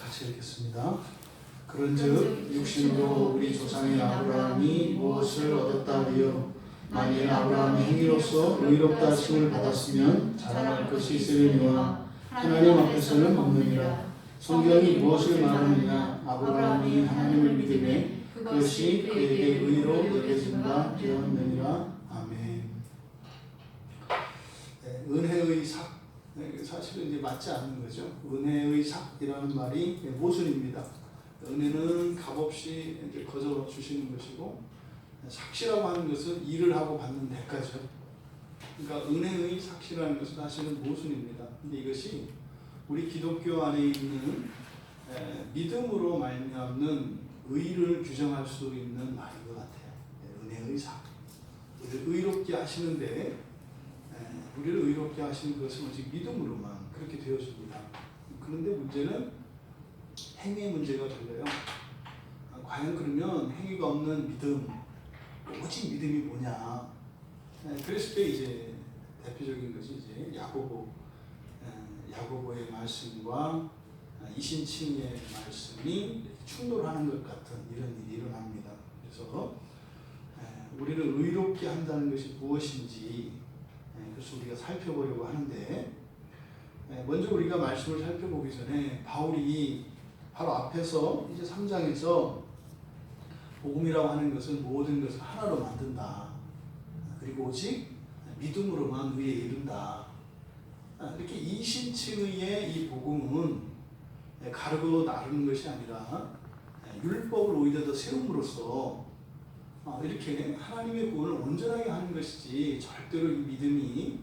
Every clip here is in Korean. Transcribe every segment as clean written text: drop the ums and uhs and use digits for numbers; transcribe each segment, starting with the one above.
같이 읽겠습니다. 그런즉 육신으로 우리 조상의 아브라함이 무엇을 얻었다 하리요? 만일 아브라함의 행위로서 의롭다 하심을 받았으면 자랑할 것이 있으려니와 하나님 앞에서는 없느니라. 성경이 무엇을 말하느냐? 아브라함이 하나님을 믿음에 그것이 그에게 의로 여겨진다 되었느니라. 아멘. 은혜의 삭, 사실은 이제 맞지 않는 거죠. 은혜의 삭이라는 말이 모순입니다. 은혜는 값없이 이제 거저 주시는 것이고, 삭시라고 하는 것은 일을 하고 받는 대가죠. 그러니까 은혜의 삭시라는 것은 사실은 모순입니다. 근데 이것이 우리 기독교 안에 있는 믿음으로 말미암는 의를 규정할 수 있는 말인 것 같아요. 은혜의 삭. 우리를 의롭게 하시는데, 우리를 의롭게 하시는 것은 오직 믿음으로만 그렇게 되어집니다. 그런데 문제는 행위의 문제가 달라요. 과연 그러면 행위가 없는 믿음, 오직 믿음이 뭐냐? 그랬을 때 이제 대표적인 것이 이제 야고보의 말씀과 이신칭의 말씀이 충돌하는 것 같은 이런 일이 일어납니다. 그래서 우리를 의롭게 한다는 것이 무엇인지 그래서 우리가 살펴보려고 하는데, 먼저 우리가 말씀을 살펴보기 전에 바울이 바로 앞에서 이제 3장에서 복음이라고 하는 것은 모든 것을 하나로 만든다. 그리고 오직 믿음으로만 의에 이른다. 이렇게 이신칭의 이 복음은 가르고 나르는 것이 아니라 율법을 오히려 더 세움으로써 이렇게 하나님의 구원을 온전하게 하는 것이지, 절대로 이 믿음이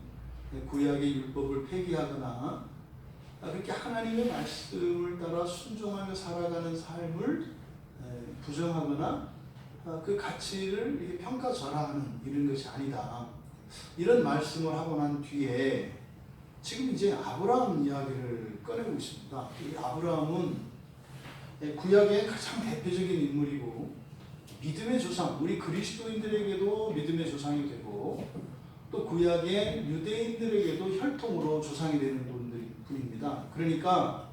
구약의 율법을 폐기하거나 그렇게 하나님의 말씀을 따라 순종하며 살아가는 삶을 부정하거나 그 가치를 이렇게 평가절하하는 이런 것이 아니다. 이런 말씀을 하고 난 뒤에 지금 이제 아브라함 이야기를 꺼내고 있습니다. 이 아브라함은 구약의 가장 대표적인 인물이고, 믿음의 조상, 우리 그리스도인들에게도 믿음의 조상이 되고, 또 구약의 유대인들에게도 혈통으로 조상이 되는 분입니다. 그러니까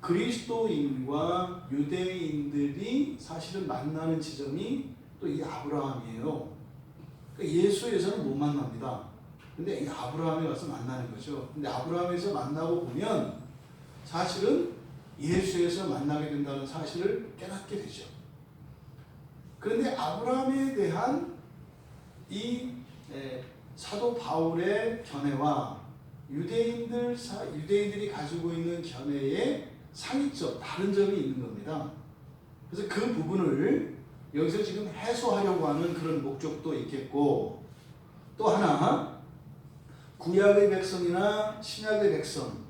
그리스도인과 유대인들이 사실은 만나는 지점이 또 이 아브라함이에요. 그러니까 예수에서는 못 만납니다. 근데 이 아브라함에 가서 만나는 거죠. 근데 아브라함에서 만나고 보면 사실은 예수에서 만나게 된다는 사실을 깨닫게 되죠. 그런데 아브라함에 대한 이 사도 바울의 견해와 유대인들이 가지고 있는 견해의 상이점, 다른 점이 있는 겁니다. 그래서 그 부분을 여기서 지금 해소하려고 하는 그런 목적도 있겠고, 또 하나 구약의 백성이나 신약의 백성,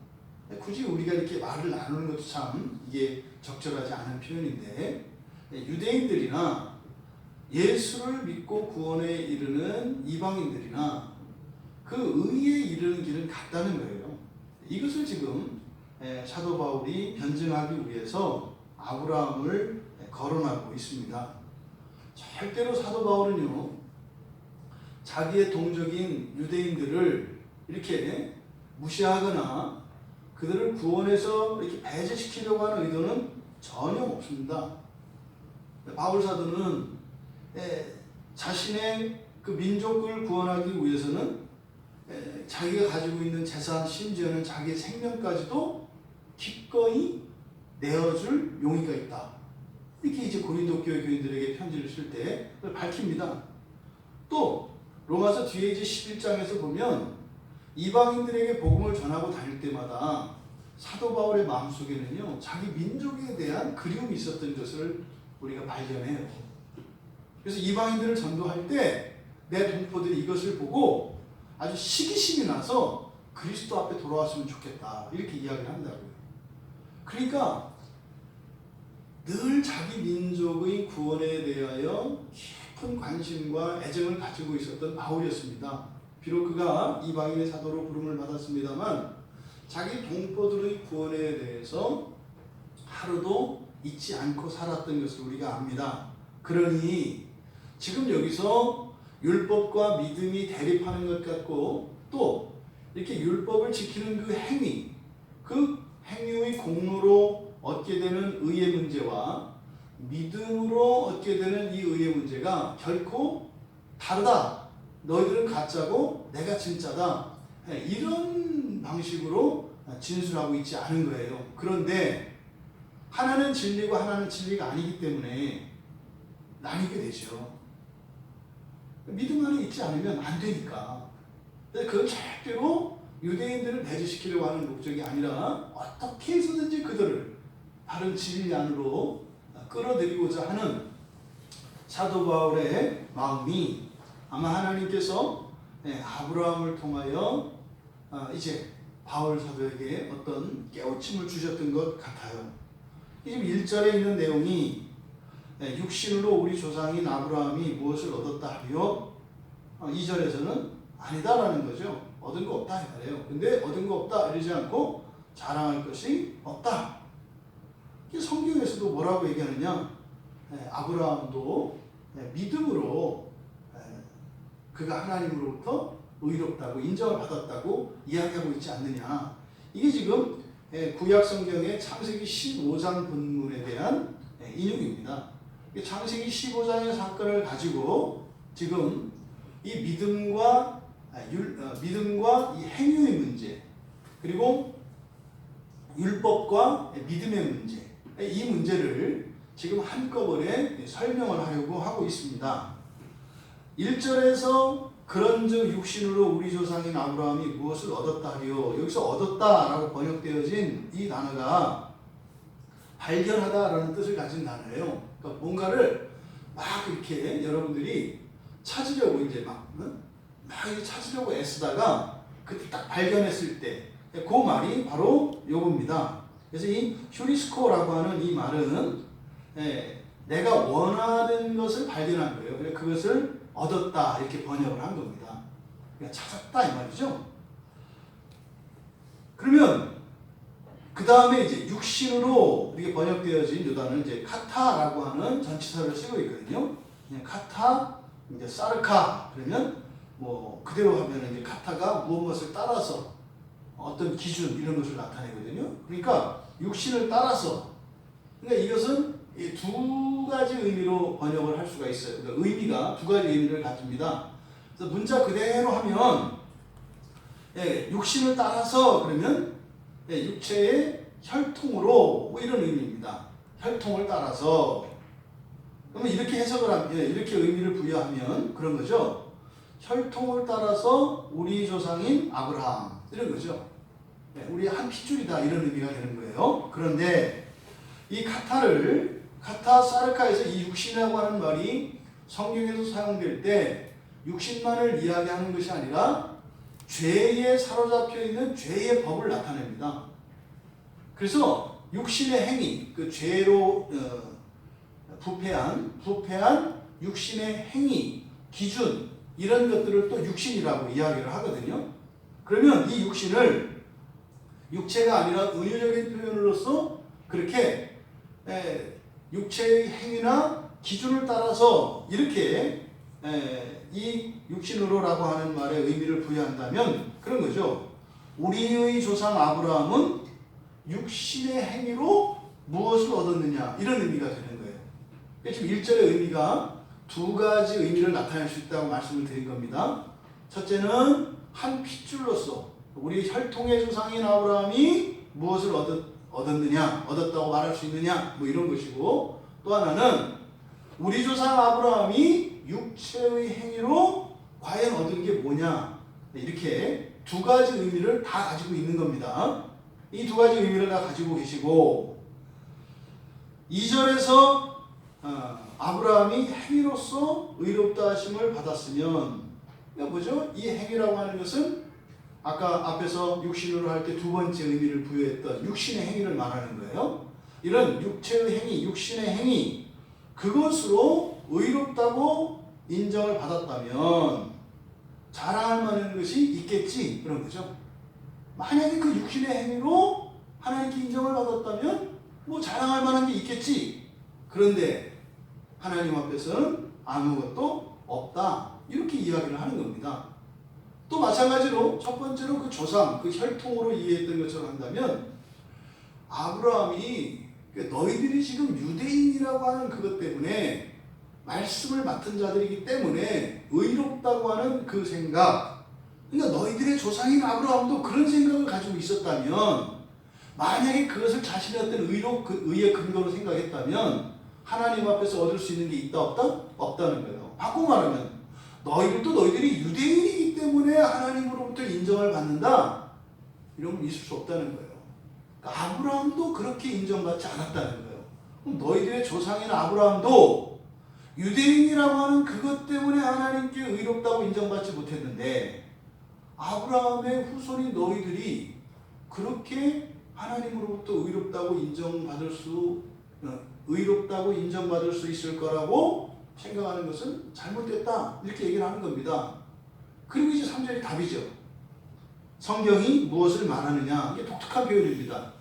굳이 우리가 이렇게 말을 나누는 것도 참 이게 적절하지 않은 표현인데, 유대인들이나 예수를 믿고 구원에 이르는 이방인들이나 그 의에 이르는 길은 같다는 거예요. 이것을 지금 사도 바울이 변증하기 위해서 아브라함을 거론하고 있습니다. 절대로 사도 바울은요, 자기의 동족인 유대인들을 이렇게 무시하거나 그들을 구원해서 이렇게 배제시키려고 하는 의도는 전혀 없습니다. 바울 사도는 자신의 그 민족을 구원하기 위해서는 자기가 가지고 있는 재산, 심지어는 자기의 생명까지도 기꺼이 내어줄 용의가 있다. 이렇게 이제 고린도 교회 교인들에게 편지를 쓸 때 그걸 밝힙니다. 또 로마서 뒤에 이제 11장에서 보면 이방인들에게 복음을 전하고 다닐 때마다 사도 바울의 마음속에는요, 자기 민족에 대한 그리움이 있었던 것을 우리가 발견해요. 그래서 이방인들을 전도할 때 내 동포들이 이것을 보고 아주 시기심이 나서 그리스도 앞에 돌아왔으면 좋겠다, 이렇게 이야기를 한다고요. 그러니까 늘 자기 민족의 구원에 대하여 깊은 관심과 애정을 가지고 있었던 바울이었습니다. 비록 그가 이방인의 사도로 부름을 받았습니다만 자기 동포들의 구원에 대해서 하루도 잊지 않고 살았던 것을 우리가 압니다. 그러니 지금 여기서 율법과 믿음이 대립하는 것 같고, 또 이렇게 율법을 지키는 그 행위, 그 행위의 공로로 얻게 되는 의의 문제와 믿음으로 얻게 되는 이 의의 문제가 결코 다르다. 너희들은 가짜고 내가 진짜다. 이런 방식으로 진술하고 있지 않은 거예요. 그런데 하나는 진리고 하나는 진리가 아니기 때문에 나뉘게 되죠. 믿음 안에 있지 않으면 안 되니까. 그건 절대로 유대인들을 배제시키려고 하는 목적이 아니라 어떻게 해서든지 그들을 다른 진리 안으로 끌어들이고자 하는 사도 바울의 마음이 아마 하나님께서 아브라함을 통하여 이제 바울 사도에게 어떤 깨우침을 주셨던 것 같아요. 지금 1절에 있는 내용이 육신으로 우리 조상인 아브라함이 무엇을 얻었다 하며 2절에서는 아니다라는 거죠. 얻은 거 없다 이 말이에요. 근데 얻은 거 없다 이러지 않고 자랑할 것이 없다. 성경에서도 뭐라고 얘기하느냐? 아브라함도 믿음으로 그가 하나님으로부터 의롭다고 인정을 받았다고 이야기하고 있지 않느냐. 이게 지금 구약 성경의 창세기 15장 본문에 대한 인용입니다. 창세기 15장의 사건을 가지고 지금 이 믿음과 이 행위의 문제, 그리고 율법과 믿음의 문제, 이 문제를 지금 한꺼번에 설명을 하려고 하고 있습니다. 1절에서 그런즉 육신으로 우리 조상인 아브라함이 무엇을 얻었다 하리요. 여기서 얻었다라고 번역되어진 이 단어가 발견하다라는 뜻을 가진 단어예요. 그러니까 뭔가를 막 이렇게 여러분들이 찾으려고 이제 막 찾으려고 애쓰다가 그때 딱 발견했을 때 그 말이 바로 요겁니다. 그래서 이 휴리스코라고 하는 이 말은 내가 원하는 것을 발견한 거예요. 그래서 그것을 얻었다 이렇게 번역을 한 겁니다. 그러니까 찾았다 이 말이죠. 그러면 그 다음에 이제 육신으로 이렇게 번역되어진 요단은 이제 카타라고 하는 전치사를 쓰고 있거든요. 카타, 이제 사르카 그러면 뭐 그대로 하면 이제 카타가 무엇을 따라서 어떤 기준 이런 것을 나타내거든요. 그러니까 육신을 따라서. 그러니까 이것은 이 두 가지 의미로 번역을 할 수가 있어요. 그러니까 의미가 두 가지 의미를 가집니다. 그래서 문자 그대로 하면 육신을 따라서 그러면 육체의 혈통으로 뭐 이런 의미입니다. 혈통을 따라서. 그러면 이렇게 해석을 하면 이렇게 의미를 부여하면 그런 거죠. 혈통을 따라서 우리 조상인 아브라함 이런 거죠. 우리 한 핏줄이다 이런 의미가 되는 거예요. 그런데 이 카타 사르카에서 이 육신이라고 하는 말이 성경에서 사용될 때 육신만을 이야기하는 것이 아니라 죄에 사로잡혀 있는 죄의 법을 나타냅니다. 그래서 육신의 행위, 그 죄로 부패한 육신의 행위, 기준 이런 것들을 또 육신이라고 이야기를 하거든요. 그러면 이 육신을 육체가 아니라 은유적인 표현으로서 그렇게 육체의 행위나 기준을 따라서 이렇게 이 육신으로라고 하는 말에 의미를 부여한다면 그런 거죠. 우리의 조상 아브라함은 육신의 행위로 무엇을 얻었느냐 이런 의미가 되는 거예요. 지금 1절의 의미가 두 가지 의미를 나타낼 수 있다고 말씀을 드린 겁니다. 첫째는 한 핏줄로서 우리 혈통의 조상인 아브라함이 무엇을 얻었느냐, 얻었다고 말할 수 있느냐, 뭐 이런 것이고, 또 하나는 우리 조상 아브라함이 육체의 행위로 과연 얻은 게 뭐냐, 이렇게 두 가지 의미를 다 가지고 있는 겁니다. 이 두 가지 의미를 다 가지고 계시고, 2절에서 아브라함이 행위로서 의롭다 하심을 받았으면, 그러니까 뭐죠? 이 행위라고 하는 것은 아까 앞에서 육신으로 할 때 두 번째 의미를 부여했던 육신의 행위를 말하는 거예요. 이런 육체의 행위, 육신의 행위, 그것으로 의롭다고 인정을 받았다면 자랑할 만한 것이 있겠지, 그런 거죠. 만약에 그 육신의 행위로 하나님께 인정을 받았다면 뭐 자랑할 만한 게 있겠지. 그런데 하나님 앞에서는 아무것도 없다, 이렇게 이야기를 하는 겁니다. 또 마찬가지로 첫 번째로 그 조상, 그 혈통으로 이해했던 것처럼 한다면 아브라함이 너희들이 지금 유대인이라고 하는 그것 때문에 말씀을 맡은 자들이기 때문에 의롭다고 하는 그 생각, 그러니까 너희들의 조상인 아브라함도 그런 생각을 가지고 있었다면, 만약에 그것을 자신의 어떤 의의 근거로 생각했다면 하나님 앞에서 얻을 수 있는 게 있다 없다? 없다는 거예요. 바꾸고 말하면 너희들도 너희들이 유대인이기 때문에 하나님으로부터 인정을 받는다, 이런 건 있을 수 없다는 거예요. 그러니까 아브라함도 그렇게 인정받지 않았다는 거예요. 그럼 너희들의 조상인 아브라함도 유대인이라고 하는 그것 때문에 하나님께 의롭다고 인정받지 못했는데, 아브라함의 후손인 너희들이 그렇게 하나님으로부터 의롭다고 인정받을 수 있을 거라고 생각하는 것은 잘못됐다, 이렇게 얘기를 하는 겁니다. 그리고 이제 3절이 답이죠. 성경이 무엇을 말하느냐, 이게 독특한 표현입니다.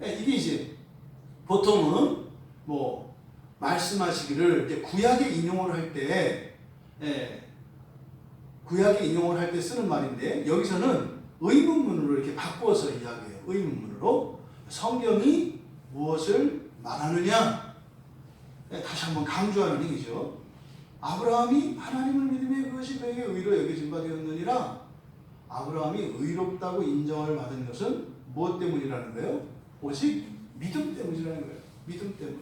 이게 이제 보통은 말씀하시기를 이제 구약에 인용을 할 때 쓰는 말인데, 여기서는 의문문으로 이렇게 바꾸어서 이야기해요. 의문문으로 성경이 무엇을 말하느냐, 다시 한번 강조하는 얘기죠. 아브라함이 하나님을 믿음에 그것이 그에게 의로 여겨진 바 되었느니라. 아브라함이 의롭다고 인정을 받은 것은 무엇 때문이라는 거예요? 오직 믿음 때문이라는 거예요. 믿음 때문에.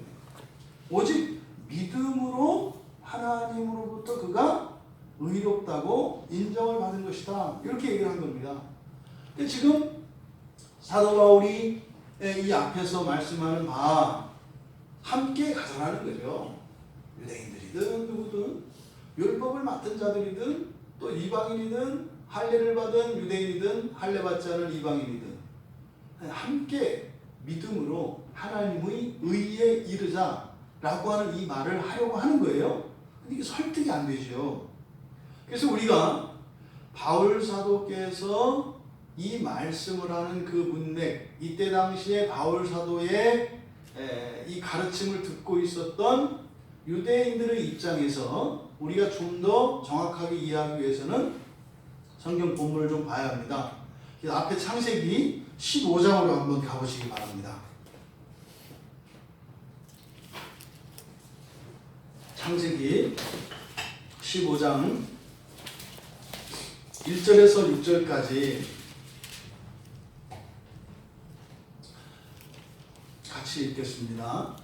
오직 믿음으로 하나님으로부터 그가 의롭다고 인정을 받은 것이다, 이렇게 얘기를 한 겁니다. 지금 사도 바울이 이 앞에서 말씀하는 바 함께 가자라는 거죠. 유대인들이든 누구든, 율법을 맡은 자들이든 또 이방인이든 할례를 받은 유대인이든 할례 받지 않은 이방인이든 함께 믿음으로 하나님의 의에 이르자라고 하는 이 말을 하려고 하는 거예요. 근데 이게 설득이 안 되죠. 그래서 우리가 바울 사도께서 이 말씀을 하는 그 문맥, 이때 당시에 바울 사도의 이 가르침을 듣고 있었던 유대인들의 입장에서 우리가 좀 더 정확하게 이해하기 위해서는 성경 본문을 좀 봐야 합니다. 그래서 앞에 창세기 15장으로 한번 가보시기 바랍니다. 창세기 15장 1절에서 6절까지 같이 읽겠습니다.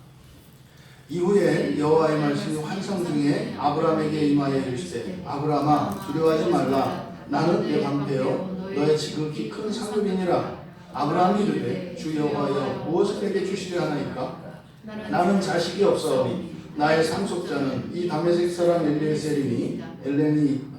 이후에 여호와의 말씀이 환상 중에 아브라함에게 임하여 이르시되, 아브라함아 두려워하지 말라. 나는 내 방패여 너의 지극히 큰 상급이니라. 아브라함이 이르되, 주 여호와여 무엇을 내게 주시려 하나이까? 나는 자식이 없사오니 나의 상속자는 이 다메섹 사람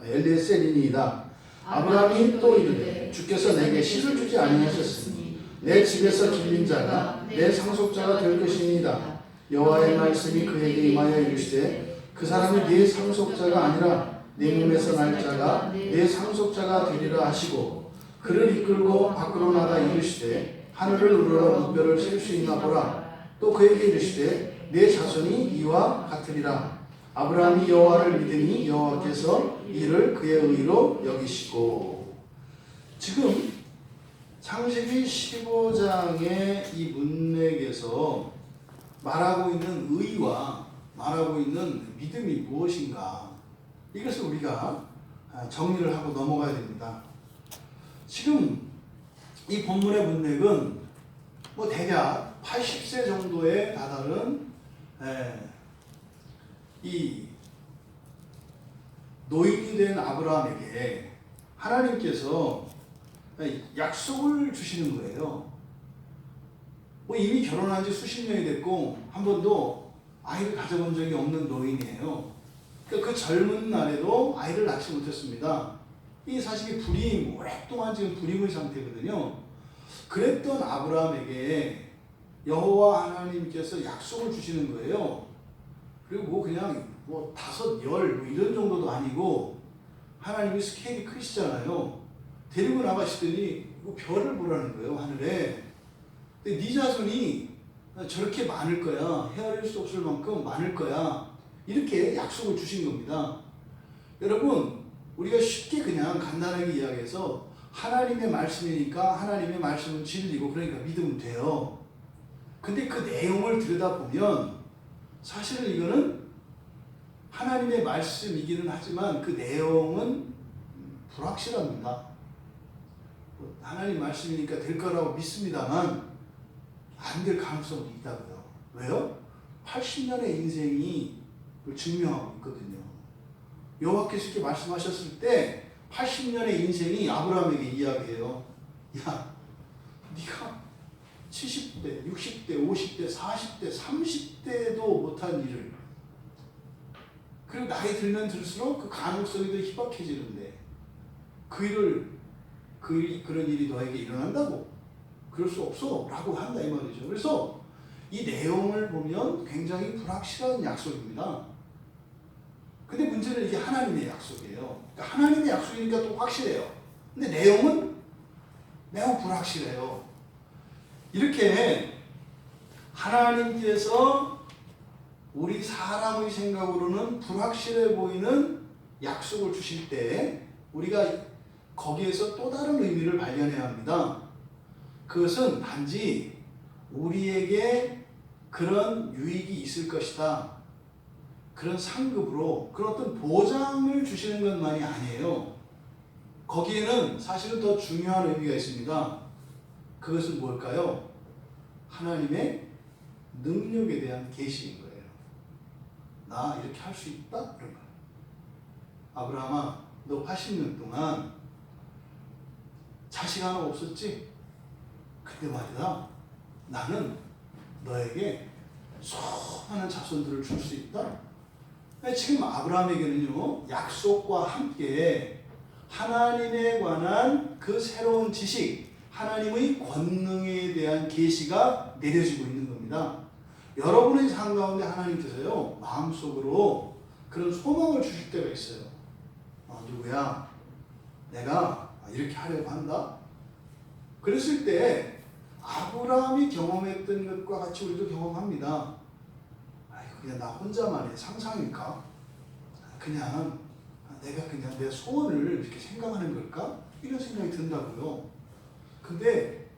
엘리에셀이니이다. 아브라함이 또 이르되, 주께서 내게 씨를 주지 아니하셨으니 내 집에서 길린 자가 내 상속자가 될 것이니이다. 여호와의 말씀이 그에게 임하여 이르시되, 그 사람이 네 상속자가 아니라 네 몸에서 날 자가 네 상속자가 되리라 하시고, 그를 이끌고 밖으로 나가 이르시되, 하늘을 우러러 무별을 셀 수 있나 보라. 또 그에게 이르시되, 내 자손이 이와 같으리라. 아브라함이 여호와를 믿으니 여호와께서 이를 그의 의로 여기시고. 지금 창세기 15장의 이 문맥에서 말하고 있는 의와 말하고 있는 믿음이 무엇인가, 이것을 우리가 정리를 하고 넘어가야 됩니다. 지금 이 본문의 문맥은 대략 80세 정도에 다다른 이 노인이 된 아브라함에게 하나님께서 약속을 주시는 거예요. 이미 결혼한 지 수십 년이 됐고 한 번도 아이를 가져본 적이 없는 노인이에요. 그 젊은 날에도 아이를 낳지 못했습니다. 이 사실 오랫동안 지금 불임의 상태거든요. 그랬던 아브라함에게 여호와 하나님께서 약속을 주시는 거예요. 그리고 그냥 5, 10 이런 정도도 아니고, 하나님이 스케일이 크시잖아요. 데리고 나가시더니 별을 보라는 거예요, 하늘에. 근데 네 자손이 저렇게 많을 거야. 헤아릴 수 없을 만큼 많을 거야. 이렇게 약속을 주신 겁니다. 여러분, 우리가 쉽게 그냥 간단하게 이야기해서 하나님의 말씀이니까 하나님의 말씀은 진리고 그러니까 믿으면 돼요. 근데 그 내용을 들여다보면 사실은 이거는 하나님의 말씀이기는 하지만 그 내용은 불확실합니다. 하나님 말씀이니까 될 거라고 믿습니다만 안 될 가능성이 있다고요. 왜요? 80년의 인생이 증명하고 있거든요. 여호와께서 이렇게 말씀하셨을 때 80년의 인생이 아브라함에게 이야기해요. 야, 네가 70대, 60대, 50대, 40대, 30대도 못한 일을, 그리고 나이 들면 들수록 그 가능성이 더 희박해지는데 그런 일이 너에게 일어난다고? 그럴 수 없어 라고 한다 이 말이죠. 그래서 이 내용을 보면 굉장히 불확실한 약속입니다. 근데 문제는 이게 하나님의 약속이에요. 그러니까 하나님의 약속이니까 또 확실해요. 근데 내용은 매우 불확실해요. 이렇게 하나님께서 우리 사람의 생각으로는 불확실해 보이는 약속을 주실 때 우리가 거기에서 또 다른 의미를 발견해야 합니다. 그것은 단지 우리에게 그런 유익이 있을 것이다, 그런 상급으로 그런 어떤 보장을 주시는 것만이 아니에요. 거기에는 사실은 더 중요한 의미가 있습니다. 그것은 뭘까요? 하나님의 능력에 대한 계시인 거예요. 나 이렇게 할 수 있다? 이런 거예요. 아브라함아, 너 80년 동안 자식 하나 없었지? 근데 말이다, 나는 너에게 수많은 자손들을 줄 수 있다. 지금 아브라함에게는요, 약속과 함께 하나님에 관한 그 새로운 지식, 하나님의 권능에 대한 계시가 내려지고 있는 겁니다. 여러분의 삶 가운데 하나님께서요, 마음속으로 그런 소망을 주실 때가 있어요. 누구야? 내가 이렇게 하려고 한다. 그랬을 때 아브라함이 경험했던 것과 같이 우리도 경험합니다. 그냥 나 혼자만의 상상일까? 내가 그냥 내 소원을 이렇게 생각하는 걸까? 이런 생각이 든다고요. 근데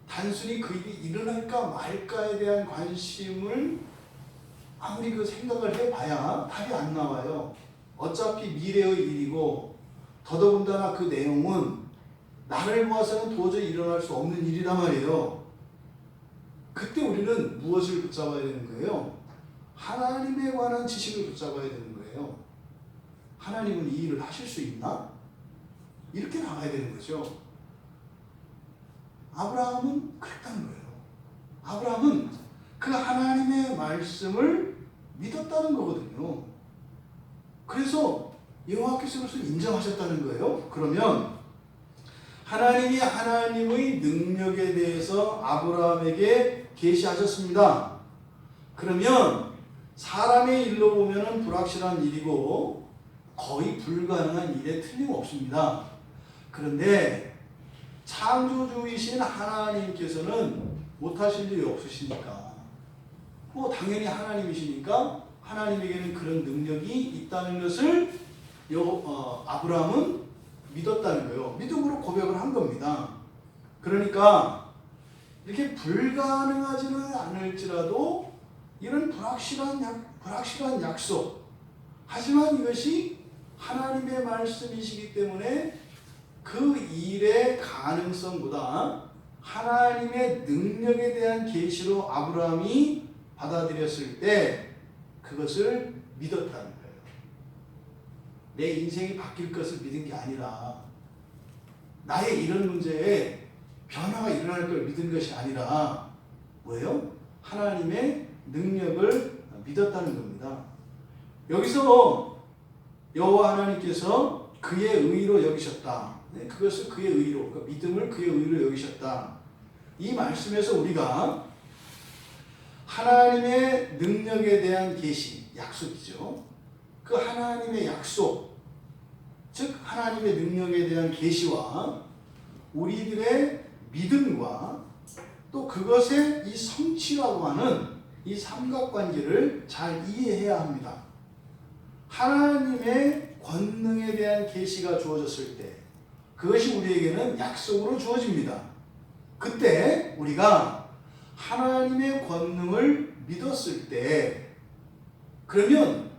단순히 그 일이 일어날까 말까에 대한 관심을 아무리 그 생각을 해봐야 답이 안 나와요. 어차피 미래의 일이고 더더군다나 그 내용은 나를 보아서는 도저히 일어날 수 없는 일이란 말이에요. 그때 우리는 무엇을 붙잡아야 되는 거예요? 하나님에 관한 지식을 붙잡아야 되는 거예요. 하나님은 이 일을 하실 수 있나? 이렇게 나가야 되는 거죠. 아브라함은 그랬다는 거예요. 아브라함은 그 하나님의 말씀을 믿었다는 거거든요. 그래서 여호와께서 그것을 인정하셨다는 거예요. 그러면 하나님이 하나님의 능력에 대해서 아브라함에게 계시하셨습니다. 그러면 사람의 일로 보면 불확실한 일이고 거의 불가능한 일에 틀림없습니다. 그런데 창조주이신 하나님께서는 못하실 일이 없으시니까, 당연히 하나님이시니까 하나님에게는 그런 능력이 있다는 것을 아브라함은 믿었다는 거예요. 믿음으로 고백을 한 겁니다. 그러니까 이렇게 불가능하지는 않을지라도 이런 불확실한 약속, 하지만 이것이 하나님의 말씀이시기 때문에 그 일의 가능성보다 하나님의 능력에 대한 계시로 아브라함이 받아들였을 때 그것을 믿었다는 거예요. 내 인생이 바뀔 것을 믿은 게 아니라, 나의 이런 문제에 변화가 일어날 걸 믿은 것이 아니라 뭐예요? 하나님의 능력을 믿었다는 겁니다. 여기서 여호와 하나님께서 그의 의로 여기셨다. 그것을 그의 의로, 그러니까 믿음을 그의 의로 여기셨다. 이 말씀에서 우리가 하나님의 능력에 대한 계시, 약속이죠. 그 하나님의 약속, 즉 하나님의 능력에 대한 계시와 우리들의 믿음과 또 그것의 이 성취라고 하는 이 삼각관계를 잘 이해해야 합니다. 하나님의 권능에 대한 계시가 주어졌을 때 그것이 우리에게는 약속으로 주어집니다. 그때 우리가 하나님의 권능을 믿었을 때, 그러면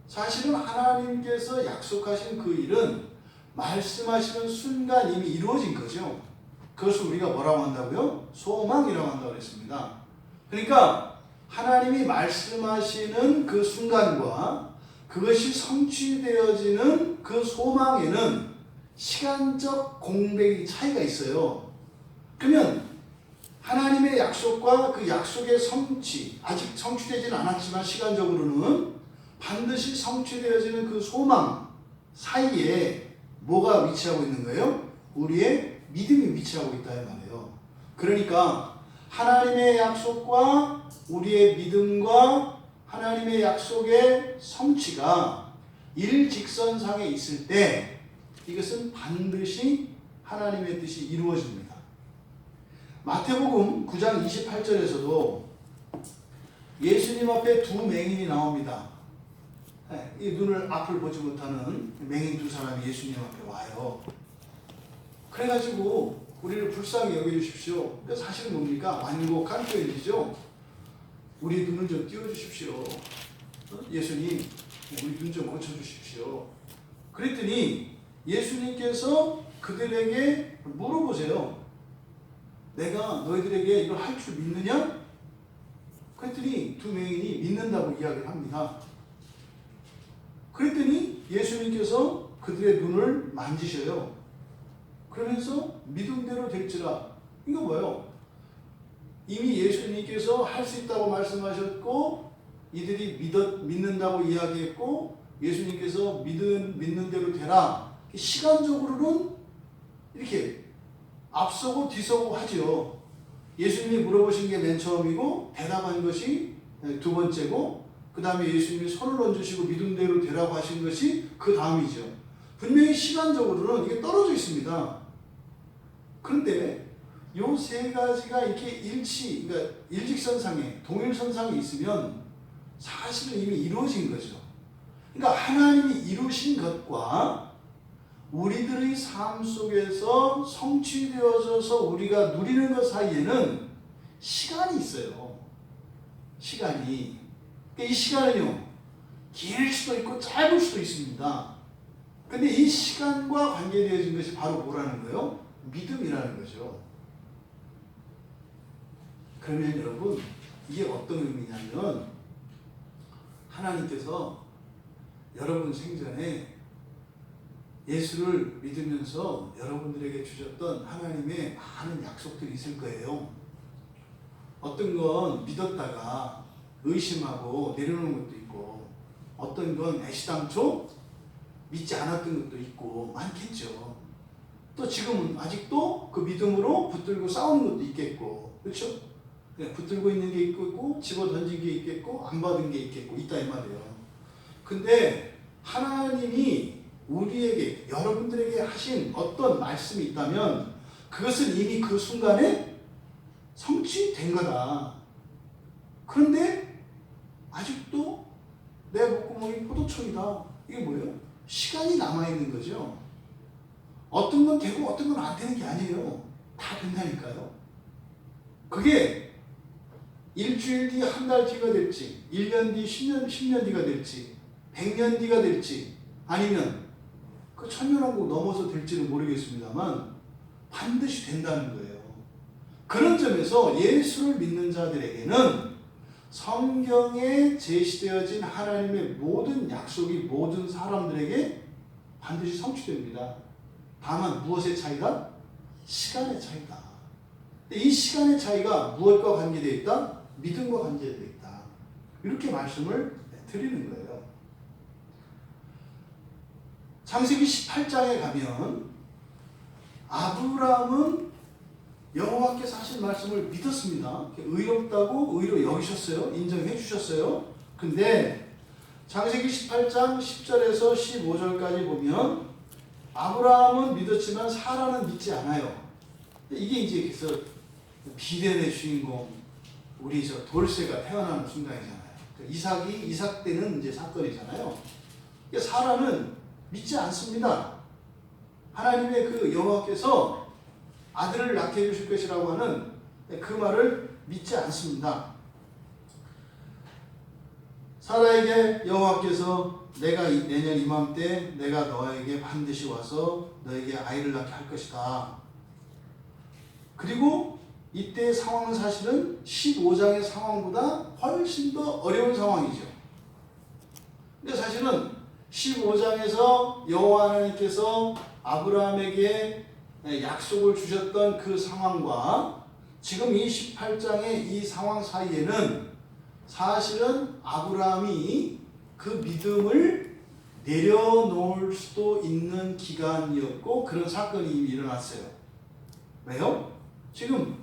사실은 하나님께서 약속하신 그 일은 말씀하시는 순간 이미 이루어진 거죠. 그것을 우리가 뭐라고 한다고요? 소망이라고 한다고 했습니다. 그러니까 하나님이 말씀하시는 그 순간과 그것이 성취되어지는 그 소망에는 시간적 공백이 차이가 있어요. 그러면 하나님의 약속과 그 약속의 성취, 아직 성취되지는 않았지만 시간적으로는 반드시 성취되어지는 그 소망 사이에 뭐가 위치하고 있는 거예요? 우리의 믿음이 위치하고 있다 이 말이에요. 그러니까 하나님의 약속과 우리의 믿음과 하나님의 약속의 성취가 일직선상에 있을 때 이것은 반드시 하나님의 뜻이 이루어집니다. 마태복음 9장 28절에서도 예수님 앞에 두 맹인이 나옵니다. 이 눈을 앞을 보지 못하는 맹인 두 사람이 예수님 앞에 와요. 그래가지고 우리를 불쌍히 여겨주십시오. 그러니까 사실은 뭡니까? 완곡한 표현이죠. 우리 눈을 좀 띄워주십시오. 예수님, 우리 눈 좀 고쳐주십시오. 그랬더니 예수님께서 그들에게 물어보세요. 내가 너희들에게 이걸 할 줄 믿느냐? 그랬더니 두 맹인이 믿는다고 이야기를 합니다. 그랬더니 예수님께서 그들의 눈을 만지셔요. 그러면서 믿음대로 될지라. 이거 뭐예요? 이미 예수님께서 할 수 있다고 말씀하셨고 이들이 믿는다고 이야기했고 예수님께서 믿는 대로 되라. 시간적으로는 이렇게 앞서고 뒤서고 하죠. 예수님이 물어보신 게 맨 처음이고 대답한 것이 두 번째고 그 다음에 예수님이 손을 얹으시고 믿음대로 되라고 하신 것이 그 다음이죠. 분명히 시간적으로는 이게 떨어져 있습니다. 그런데 요 세 가지가 이렇게 그러니까 일직선상에 동일선상에 있으면 사실은 이미 이루어진 거죠. 그러니까 하나님이 이루신 것과 우리들의 삶 속에서 성취되어져서 우리가 누리는 것 사이에는 시간이 있어요. 시간이. 그러니까 이 시간은요, 길 수도 있고 짧을 수도 있습니다. 근데 이 시간과 관계되어진 것이 바로 뭐라는 거예요? 믿음이라는 거죠. 그러면 여러분, 이게 어떤 의미냐면 하나님께서 여러분 생전에 예수를 믿으면서 여러분들에게 주셨던 하나님의 많은 약속들이 있을 거예요. 어떤 건 믿었다가 의심하고 내려놓은 것도 있고 어떤 건 애시당초 믿지 않았던 것도 있고 많겠죠. 또 지금은 아직도 그 믿음으로 붙들고 싸우는 것도 있겠고, 그렇죠? 붙들고 있는 게 있고 집어 던진 게 있겠고 안 받은 게 있겠고 있다 이 말이에요. 근데 하나님이 우리에게 여러분들에게 하신 어떤 말씀이 있다면 그것은 이미 그 순간에 성취된 거다. 그런데 아직도 내 목구멍이 포도청이다. 이게 뭐예요? 시간이 남아있는 거죠. 어떤 건 되고 어떤 건 안 되는 게 아니에요. 다 된다니까요. 그게 일주일 뒤, 한 달 뒤가 될지, 1년 뒤, 10년 뒤가 될지, 100년 뒤가 될지, 아니면 그 천년왕국 넘어서 될지는 모르겠습니다만 반드시 된다는 거예요. 그런 점에서 예수를 믿는 자들에게는 성경에 제시되어진 하나님의 모든 약속이 모든 사람들에게 반드시 성취됩니다. 다만 무엇의 차이다? 시간의 차이다. 이 시간의 차이가 무엇과 관계되어 있다? 믿음과 관계되어 있다. 이렇게 말씀을 드리는 거예요. 창세기 18장에 가면 아브라함은 여호와께서 하신 말씀을 믿었습니다. 의롭다고 의로 여기셨어요. 인정해 주셨어요. 근데 창세기 18장 10절에서 15절까지 보면 아브라함은 믿었지만 사라는 믿지 않아요. 이게 이제 그래서 비단의 주인공 우리 저 돌쇠가 태어나는 순간이잖아요. 이삭 때는 이제 사건이잖아요. 사라는 믿지 않습니다. 하나님의 그 여호와께서 아들을 낳게 해주실 것이라고 하는 그 말을 믿지 않습니다. 사라에게 여호와께서 내가 내년 이맘때 내가 너에게 반드시 와서 너에게 아이를 낳게 할 것이다. 그리고 이때의 상황은 사실은 15장의 상황보다 훨씬 더 어려운 상황이죠. 근데 사실은 15장에서 여호와 하나님께서 아브라함에게 약속을 주셨던 그 상황과 지금 이 18장의 이 상황 사이에는 사실은 아브라함이 그 믿음을 내려놓을 수도 있는 기간이었고 그런 사건이 이미 일어났어요. 왜요? 지금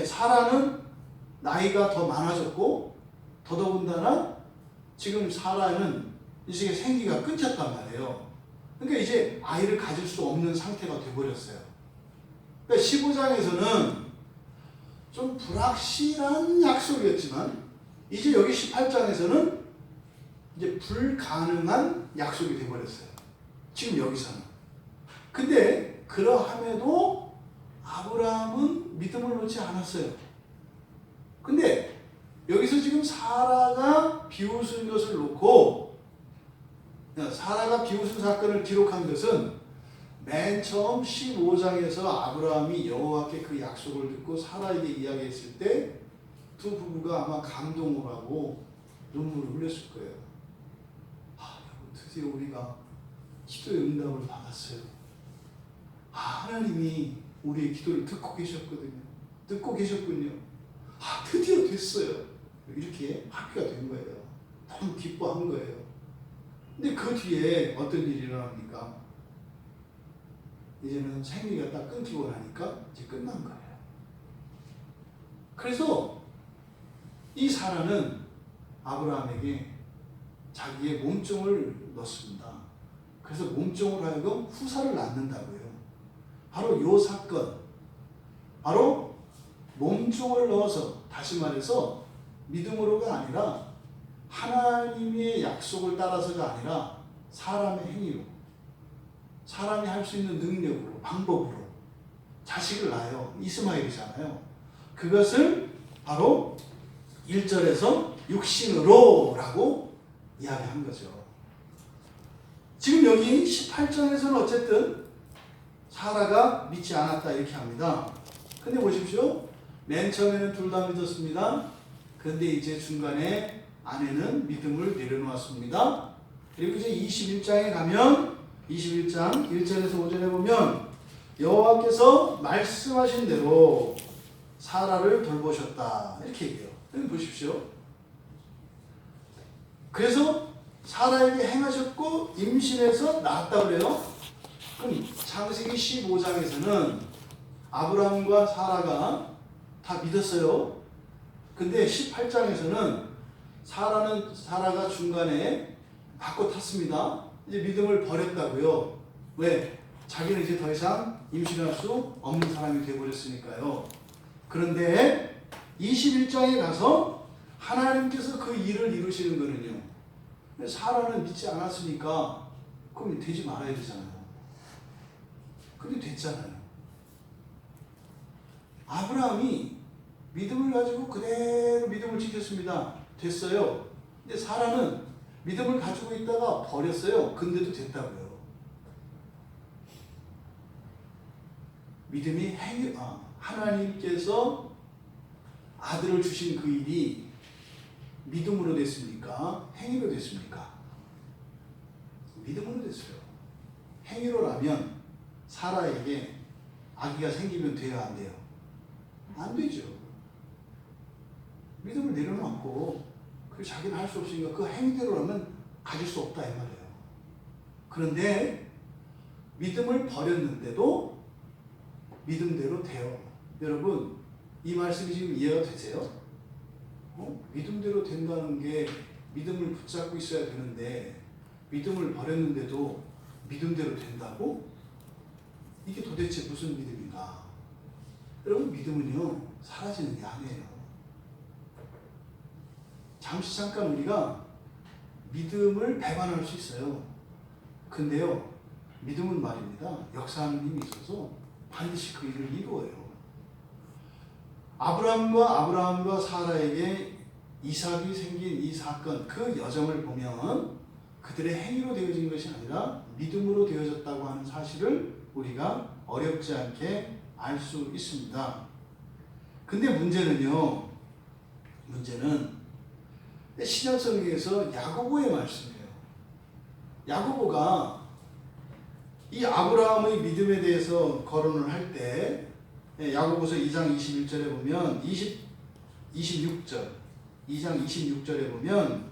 사라는 나이가 더 많아졌고 더더군다나 지금 사라는 이제 생기가 끊겼단 말이에요. 그러니까 이제 아이를 가질 수 없는 상태가 돼버렸어요. 그러니까 15장에서는 좀 불확실한 약속이었지만 이제 여기 18장에서는 이제 불가능한 약속이 돼버렸어요. 지금 여기서는. 근데 그러함에도 아브라함은 믿음을 놓지 않았어요. 근데 여기서 지금 사라가 비웃은 것을 놓고 사라가 비웃은 사건을 기록한 것은 맨 처음 15장에서 아브라함이 여호와께 그 약속을 듣고 사라에게 이야기했을 때 두 부부가 아마 감동을 하고 눈물을 흘렸을 거예요. 여러분 드디어 우리가 기도의 응답을 받았어요. 하나님이 우리의 기도를 듣고 계셨거든요. 듣고 계셨군요. 드디어 됐어요. 이렇게 합의가 된 거예요. 너무 기뻐한 거예요. 근데 그 뒤에 어떤 일이 일어납니까? 이제는 생리가 딱 끊기고 나니까 이제 끝난 거예요. 그래서 이 사라는 아브라함에게 자기의 몸종을 넣습니다. 그래서 몸종으로 하여금 후사를 낳는다고요. 바로 이 사건, 바로 몸종을 넣어서 다시 말해서 믿음으로가 아니라 하나님의 약속을 따라서가 아니라 사람의 행위로, 사람이 할 수 있는 능력으로, 방법으로 자식을 낳아요. 이스마엘이잖아요. 그것을 바로 1절에서 육신으로 라고 이야기한 거죠. 지금 여기 18장에서는 어쨌든 사라가 믿지 않았다 이렇게 합니다. 근데 보십시오. 맨 처음에는 둘 다 믿었습니다. 그런데 이제 중간에 아내는 믿음을 내려놓았습니다. 그리고 이제 21장에 가면 21장 1절에서 5절에 보면 여호와께서 말씀하신 대로 사라를 돌보셨다 이렇게 얘기해요. 여기 보십시오. 그래서 사라에게 행하셨고 임신해서 낳았다 그래요. 그럼 창세기 15장에서는 아브라함과 사라가 다 믿었어요. 근데 18장에서는 사라가 중간에 바꿔 탔습니다. 이제 믿음을 버렸다고요. 왜? 자기는 이제 더 이상 임신할 수 없는 사람이 되어버렸으니까요. 그런데 21장에 가서 하나님께서 그 일을 이루시는 거는요. 사라는 믿지 않았으니까 그럼 되지 말아야 되잖아요. 근데 됐잖아요. 아브라함이 믿음을 가지고 그대로 믿음을 지켰습니다. 됐어요. 근데 사라는 믿음을 가지고 있다가 버렸어요. 근데도 됐다고요. 믿음이 하나님께서 아들을 주신 그 일이 믿음으로 됐습니까? 행위로 됐습니까? 믿음으로 됐어요. 행위로라면 사라에게 아기가 생기면 돼야 안 돼요? 안 되죠. 믿음을 내려놓고 그리고 자기는 할 수 없으니까 그 행위대로라면 가질 수 없다 이 말이에요. 그런데 믿음을 버렸는데도 믿음대로 돼요. 여러분 이 말씀이 지금 이해가 되세요? 믿음대로 된다는 게 믿음을 붙잡고 있어야 되는데 믿음을 버렸는데도 믿음대로 된다고? 이게 도대체 무슨 믿음인가? 여러분 믿음은요 사라지는 게 아니에요. 잠깐 우리가 믿음을 배반할 수 있어요. 근데요 믿음은 말입니다 역사하는 힘이 있어서 반드시 그 일을 이루어요. 아브라함과 사라에게 이삭이 생긴 이 사건, 그 여정을 보면 그들의 행위로 되어진 것이 아니라 믿음으로 되어졌다고 하는 사실을 우리가 어렵지 않게 알 수 있습니다. 근데 문제는 신약성경에서 야고보의 말씀이에요. 야고보가 이 아브라함의 믿음에 대해서 거론을 할 때 야고보서 2장 21절에 보면 2장 26절에 보면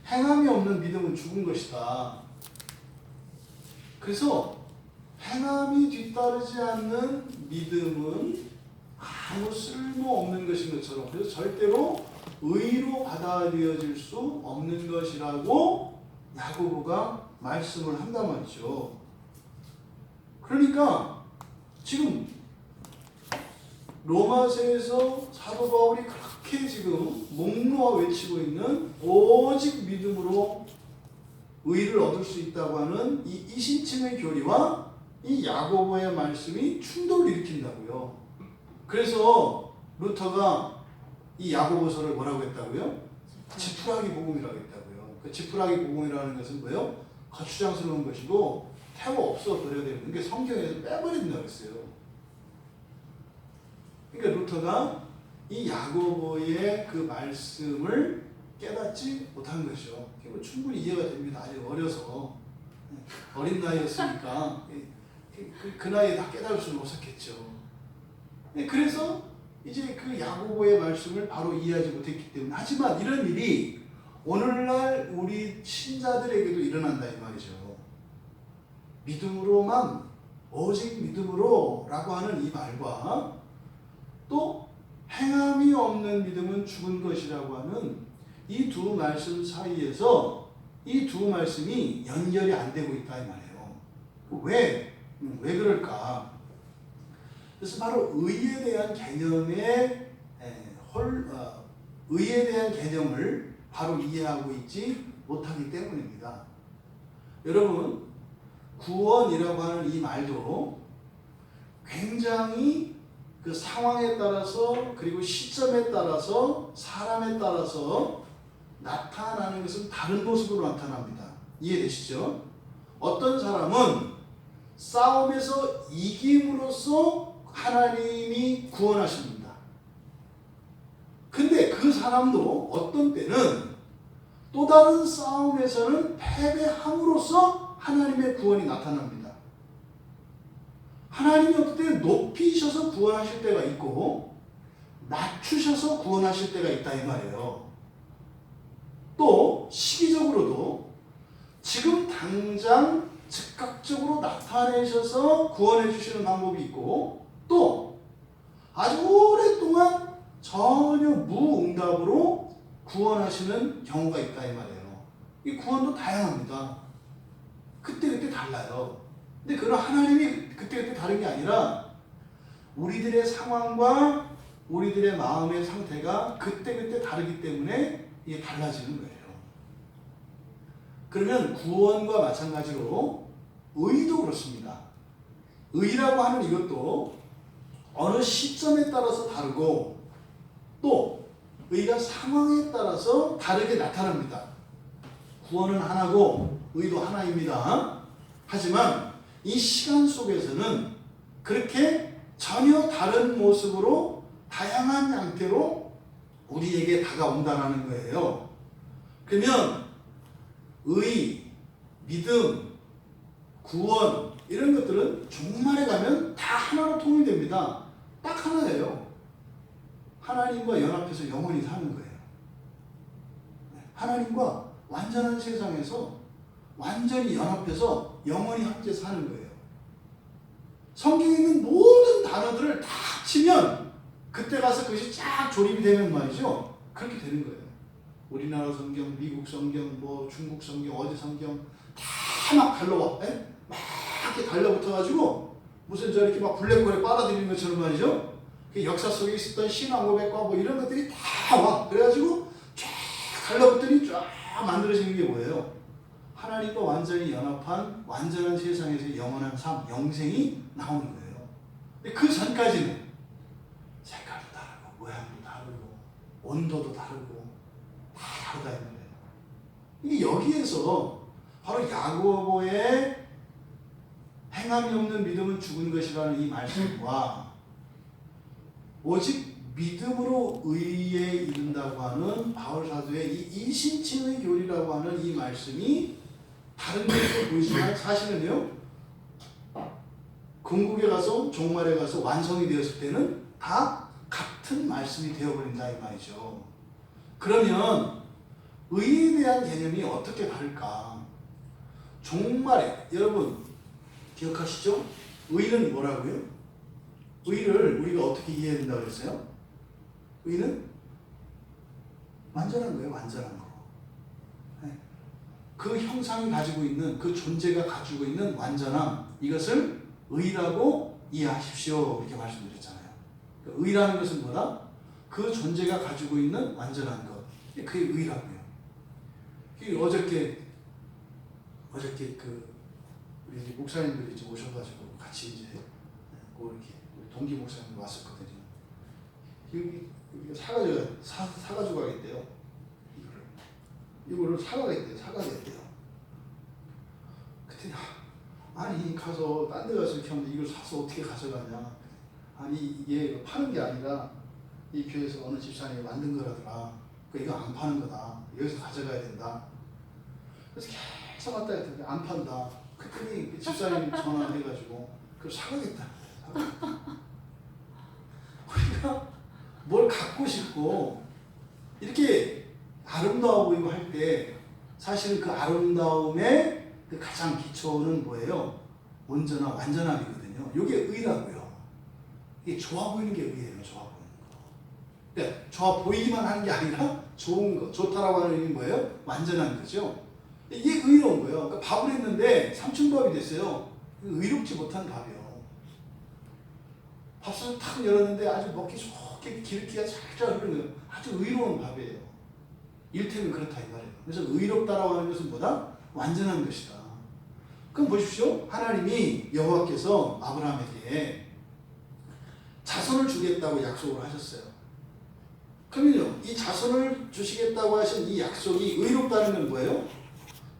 행함이 없는 믿음은 죽은 것이다. 그래서 행함이 뒤따르지 않는 믿음은 아무 쓸모없는 것인 것처럼, 그래서 절대로 의로 받아들여질 수 없는 것이라고 야고보가 말씀을 한단 말이죠. 그러니까 지금 로마서에서 사도 바울이 그렇게 지금 목 놓아 외치고 있는 오직 믿음으로 의를 얻을 수 있다고 하는 이 이신칭의 교리와 이 야고보의 말씀이 충돌을 일으킨다고요. 그래서 루터가 이 야고보서를 뭐라고 했다고요? 지푸라기 복음이라고 했다고요. 그 지푸라기 복음이라는 것은 뭐예요? 거추장스러운 것이고 태워 없어버려야 되는 게 성경에서 빼버린다고 했어요. 그러니까 루터가 이 야고보의 그 말씀을 깨닫지 못한 것이죠. 충분히 이해가 됩니다. 아직 어려서 어린 나이였으니까 그 나이에 다 깨달을 수는 없었겠죠. 그래서 이제 그 야고보의 말씀을 바로 이해하지 못했기 때문에, 하지만 이런 일이 오늘날 우리 신자들에게도 일어난다 이 말이죠. 믿음으로만, 오직 믿음으로 라고 하는 이 말과 또 행함이 없는 믿음은 죽은 것이라고 하는 이 두 말씀 사이에서 이 두 말씀이 연결이 안 되고 있다 이 말이에요. 왜 그럴까? 그래서 바로 의에 대한 개념을 바로 이해하고 있지 못하기 때문입니다. 여러분, 구원이라고 하는 이 말도 굉장히 그 상황에 따라서, 그리고 시점에 따라서, 사람에 따라서 나타나는 것은 다른 모습으로 나타납니다. 이해되시죠? 어떤 사람은 싸움에서 이김으로써 하나님이 구원하십니다. 근데 그 사람도 어떤 때는 또 다른 싸움에서는 패배함으로써 하나님의 구원이 나타납니다. 하나님이 어떤 때 높이셔서 구원하실 때가 있고 낮추셔서 구원하실 때가 있다 이 말이에요. 또 시기적으로도 지금 당장 즉각적으로 나타내셔서 구원해 주시는 방법이 있고, 또 아주 오랫동안 전혀 무응답으로 구원하시는 경우가 있다 이 말이에요. 이 구원도 다양합니다. 그때그때 달라요. 근데 그건 하나님이 그때그때 다른 게 아니라 우리들의 상황과 우리들의 마음의 상태가 그때그때 다르기 때문에 이게 달라지는 거예요. 그러면 구원과 마찬가지로 의도 그렇습니다. 의라고 하는 이것도 어느 시점에 따라서 다르고, 또 의가 상황에 따라서 다르게 나타납니다. 구원은 하나고 의도 하나입니다. 하지만 이 시간 속에서는 그렇게 전혀 다른 모습으로 다양한 형태로 우리에게 다가온다는 거예요. 그러면 의, 믿음, 구원 이런 것들은 종말에 가면 다 하나로 통일됩니다. 딱 하나예요. 하나님과 연합해서 영원히 사는 거예요. 하나님과 완전한 세상에서 완전히 연합해서 영원히 함께 사는 거예요. 성경에 있는 모든 단어들을 다 합치면 그때 가서 그것이 쫙 조립이 되면 말이죠. 그렇게 되는 거예요. 우리나라 성경, 미국 성경, 뭐 중국 성경, 어디 성경 다 막 달라와. 막 이렇게 달라붙어가지고 무슨 저렇게 막 블랙홀에 빨아들이는 것처럼 말이죠. 그 역사 속에 있었던 신화 고백과 뭐 이런 것들이 다 와. 그래가지고 쫙 달라붙더니 쫙 만들어지는 게 뭐예요? 하나님과 완전히 연합한 완전한 세상에서 영원한 삶, 영생이 나오는 거예요. 근데 그 전까지는 색깔도 다르고 온도도 다르고 다 다르다 이 말이에요. 이게 여기에서 바로 야고보의 행함이 없는 믿음은 죽은 것이라는 이 말씀과 오직 믿음으로 의에 이른다고 하는 바울 사도의 이 이신칭의 교리라고 하는 이 말씀이 다른 것으로 보이지만 사실은요, 궁극에 가서 종말에 가서 완성이 되었을 때는 다 같은 말씀이 되어버린다 이 말이죠. 그러면 의에 대한 개념이 어떻게 다를까? 종말에, 여러분 기억하시죠? 의는 뭐라고요? 의를 우리가 어떻게 이해해야 된다고 그랬어요? 의는 완전한 거예요. 완전한 거. 네. 그 형상이 가지고 있는, 그 존재가 가지고 있는 완전함, 이것을 의라고 이해하십시오. 이렇게 말씀드렸잖아요. 그러니까 의라는 것은 뭐다? 그 존재가 가지고 있는 완전한 것. 그게 의라고요. 어저께 그 우리 목사님들이 이제 오셔가지고 같이 이제 이렇게 동기 목사님 왔었거든요. 여기 사가지고 가겠대요. 이거를 사가겠대요. 그때 아니 가서 딴 데 가서 이렇게 하면 이걸 사서 어떻게 가져가냐. 아니 이게 파는 게 아니라 이 교회에서 어느 집사님이 만든 거라더라. 그러니까 이거 안 파는 거다. 여기서 가져가야 된다. 그래서 계속 왔다 갔다 했더니 안 판다. 그랬더니 그 집사님 전화를 해가지고 그걸 사가겠다. 우리가 뭘 갖고 싶고 이렇게 아름다워 보이고 할 때 사실은 그 아름다움의 그 가장 기초는 뭐예요? 온전한 완전함이거든요. 이게 의라고요. 이게 좋아 보이는 게 의예요. 좋아 보이는 거. 그러니까 좋아 보이기만 하는 게 아니라 좋은 거, 좋다라고 하는 의미는 뭐예요? 완전한 거죠. 이게 의로운 거예요. 그러니까 밥을 했는데 삼층밥이 됐어요. 의롭지 못한 밥이에요. 밥솥을 탁 열었는데 아주 먹기 좋게 기름기가 잘 흐르는 거예요. 아주 의로운 밥이에요. 일테면 그렇다 이 말이에요. 그래서 의롭다라고 하는 것은 뭐다? 완전한 것이다. 그럼 보십시오. 하나님이 여호와께서 아브라함에게 자손을 주겠다고 약속을 하셨어요. 그러면요, 이 자손을 주시겠다고 하신 이 약속이 의롭다는 건 뭐예요?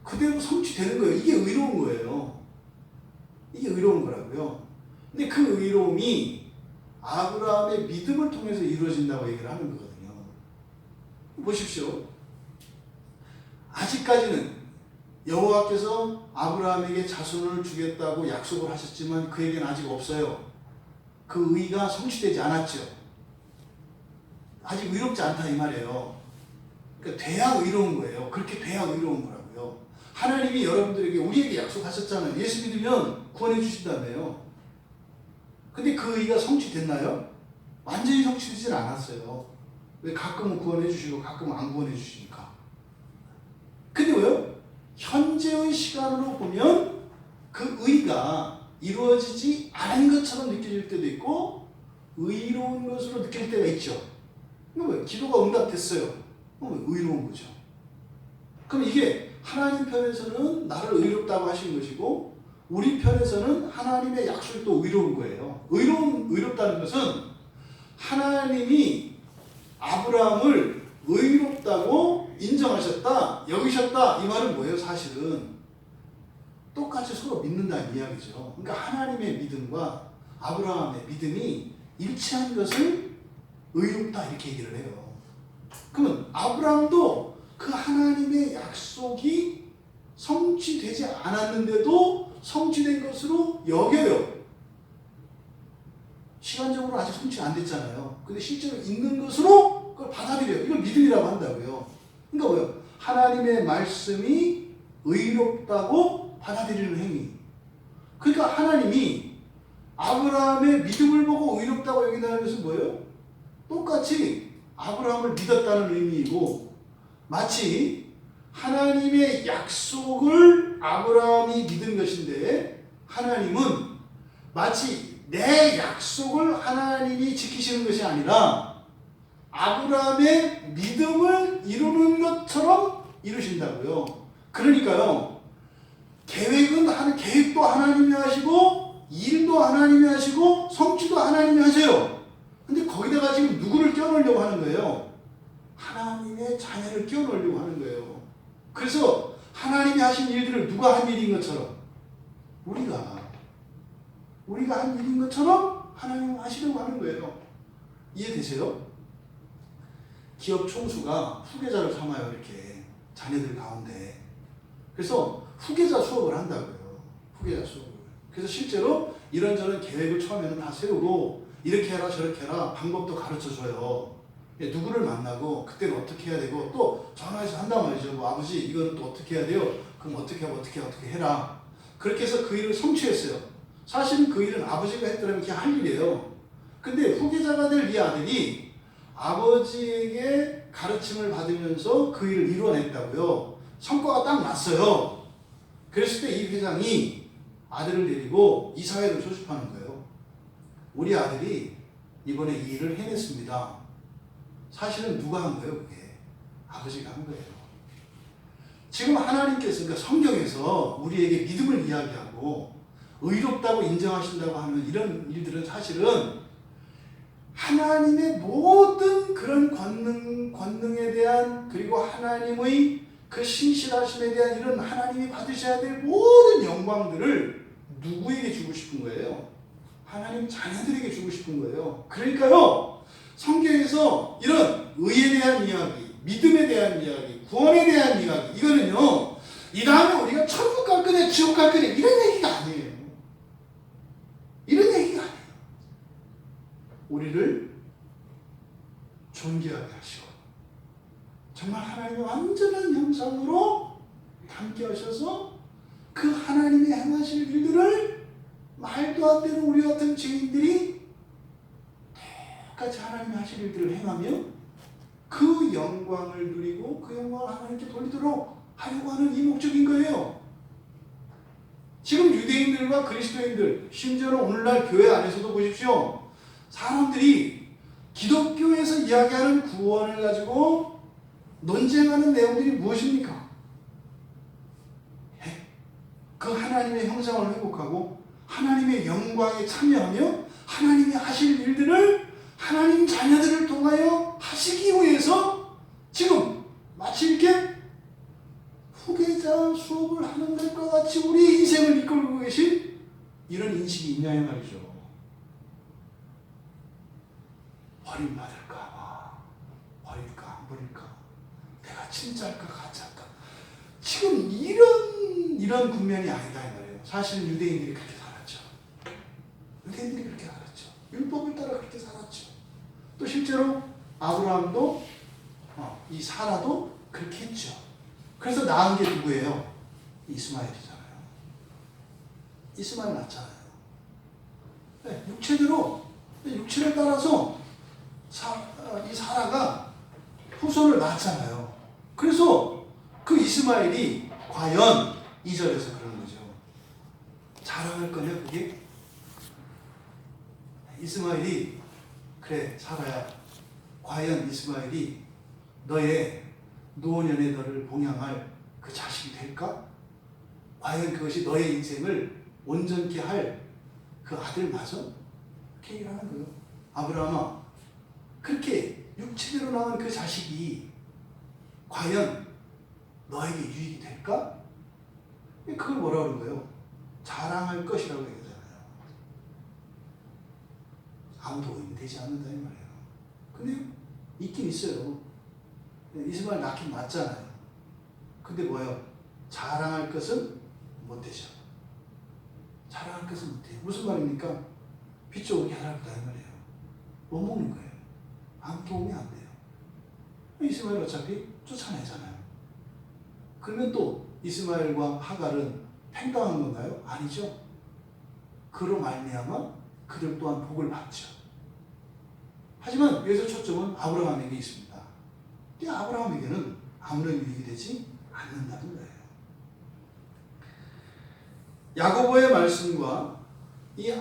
그대로 성취되는 거예요. 이게 의로운 거예요. 이게 의로운 거라고요. 근데 그 의로움이 아브라함의 믿음을 통해서 이루어진다고 얘기를 하는 거거든요. 보십시오. 아직까지는 여호와께서 아브라함에게 자손을 주겠다고 약속을 하셨지만 그에게는 아직 없어요. 그 의가 성취되지 않았죠. 아직 의롭지 않다 이 말이에요. 그러니까 돼야 의로운 거예요. 그렇게 돼야 의로운 거라고요. 하나님이 여러분들에게 우리에게 약속하셨잖아요. 예수 믿으면 구원해 주신다며요. 근데 그 의가 성취됐나요? 완전히 성취되지는 않았어요. 왜 가끔은 구원해 주시고 가끔은 안 구원해 주시니까. 근데 왜요? 현재의 시간으로 보면 그 의가 이루어지지 않은 것처럼 느껴질 때도 있고 의로운 것으로 느낄 때가 있죠. 왜? 기도가 응답됐어요. 의로운 거죠. 그럼 이게 하나님 편에서는 나를 의롭다고 하신 것이고 우리 편에서는 하나님의 약속이 또 의로운 거예요. 의롭다는 것은 하나님이 아브라함을 의롭다고 인정하셨다, 여기셨다 이 말은 뭐예요? 사실은 똑같이 서로 믿는다는 이야기죠. 그러니까 하나님의 믿음과 아브라함의 믿음이 일치한 것을 의롭다 이렇게 얘기를 해요. 그러면 아브라함도 그 하나님의 약속이 성취되지 않았는데도 성취된 것으로 여겨요. 시간적으로 아직 성취 안 됐잖아요. 근데 실제로 있는 것으로 그걸 받아들여요. 이걸 믿음이라고 한다고요. 그러니까 뭐예요? 하나님의 말씀이 의롭다고 받아들이는 행위. 그러니까 하나님이 아브라함의 믿음을 보고 의롭다고 여긴다는 것은 뭐예요? 똑같이 아브라함을 믿었다는 의미이고 마치 하나님의 약속을 아브라함이 믿은 것인데 하나님은 마치 내 약속을 하나님이 지키시는 것이 아니라 아브라함의 믿음을 이루는 것처럼 이루신다고요. 그러니까요. 계획도 하나님이 하시고 일도 하나님이 하시고 성취도 하나님이 하세요. 근데 거기다가 지금 누구를 껴넣으려고 하는 거예요? 하나님의 자녀를 끼워넣으려고 하는 거예요. 그래서 하나님이 하신 일들을 누가 한 일인 것처럼 우리가 한 일인 것처럼 하나님 하시려고 하는 거예요. 이해되세요? 기업 총수가 후계자를 삼아요. 이렇게 자녀들 가운데. 그래서 후계자 수업을 한다고요. 후계자 수업을. 그래서 실제로 이런저런 계획을 처음에는 다 세우고 이렇게 해라 저렇게 해라 방법도 가르쳐줘요. 누구를 만나고 그때는 어떻게 해야 되고 또 전화해서 한단 말이죠. 뭐 아버지 이거는 또 어떻게 해야 돼요? 그럼 어떻게 하고 어떻게 해라. 그렇게 해서 그 일을 성취했어요. 사실은 그 일은 아버지가 했더라면 그냥 할 일이에요. 근데 후계자가 될 이 아들이 아버지에게 가르침을 받으면서 그 일을 이뤄냈다고요. 성과가 딱 났어요. 그랬을 때 이 회장이 아들을 데리고 이사회를 소집하는 거예요. 우리 아들이 이번에 이 일을 해냈습니다. 사실은 누가 한 거예요? 그게 아버지가 한 거예요. 지금 하나님께서 그러니까 성경에서 우리에게 믿음을 이야기하고 의롭다고 인정하신다고 하는 이런 일들은 사실은 하나님의 모든 그런 권능에 대한 그리고 하나님의 그 신실하심에 대한 이런 하나님이 받으셔야 될 모든 영광들을 누구에게 주고 싶은 거예요? 하나님 자녀들에게 주고 싶은 거예요. 그러니까요, 성경에서 이런 의에 대한 이야기, 믿음에 대한 이야기, 구원에 대한 이야기, 이거는요, 이 다음에 우리가 천국 갈 거냐, 지옥 갈 거냐, 이런 얘기가 아니에요. 이런 얘기가 아니에요. 우리를 존귀하게 하시고, 정말 하나님의 완전한 형상으로 함께 하셔서 그 하나님이 행하실 일들을 말도 안 되는 우리 같은 죄인들이 똑같이 하나님이 하실 일들을 행하며 그 영광을 누리고 그 영광을 하나님께 돌리도록 하려고 하는 이 목적인 거예요. 지금 유대인들과 그리스도인들, 심지어는 오늘날 교회 안에서도 보십시오. 사람들이 기독교에서 이야기하는 구원을 가지고 논쟁하는 내용들이 무엇입니까? 그 하나님의 형상을 회복하고 하나님의 영광에 참여하며 하나님이 하실 일들을 하나님 자녀들을 통하여 하시기 위해서 지금 마치 이렇게 후계자 수업을 하는 것과 같이 우리 인생을 이끌고 계신 이런 인식이 있냐 이 말이죠. 버림받을까 버릴까 안 버릴까, 내가 진짜일까 가짜일까, 지금 이런 국면이 아니다 이 말이에요. 사실은 유대인들이 그렇게 살았죠. 유대인들이 그렇게 살았죠. 율법을 따라 그렇게 살았죠. 또 실제로 아브라함도 이 사라도 그렇게 했죠. 그래서 낳은 게 누구예요? 이스마엘이잖아요. 이스마엘 낳잖아요. 네, 육체를 따라서 이 사라가 후손을 낳았잖아요. 그래서 그 이스마엘이 과연 2절에서 그런 거죠. 자랑할 거냐 그게? 이스마엘이 그래 사라야, 과연 이스마엘이 너의 노년의 너를 봉양할 그 자식이 될까? 과연 그것이 너의 인생을 온전케 할 그 아들 맞아? 그렇게 얘기를 하는 거예요. 아브라함아, 그렇게 육체대로 낳은 그 자식이 과연 너에게 유익이 될까? 그걸 뭐라고 하는 거예요? 자랑할 것이라고 얘기하잖아요. 아무도 의미되지 않는다 이 말이에요. 근데 있긴 있어요. 이스마엘 낳긴 낳잖아요. 근데 뭐예요? 자랑할 것은 못 되죠. 자랑할 것은 못 돼요. 무슨 말입니까? 빚 오게 하라고다 이 말이에요. 못 먹는 거예요. 아무 도움이 안 돼요. 이스마엘 어차피 쫓아내잖아요. 그러면 또 이스마엘과 하갈은 팽당한 건가요? 아니죠. 그로 말미암아 그들 또한 복을 받죠. 하지만 여기서 초점은 아브라함에게 있습니다. 이 아브라함에게는 아무런 유익이 되지 않는다는 거예요. 야고보의 말씀과 이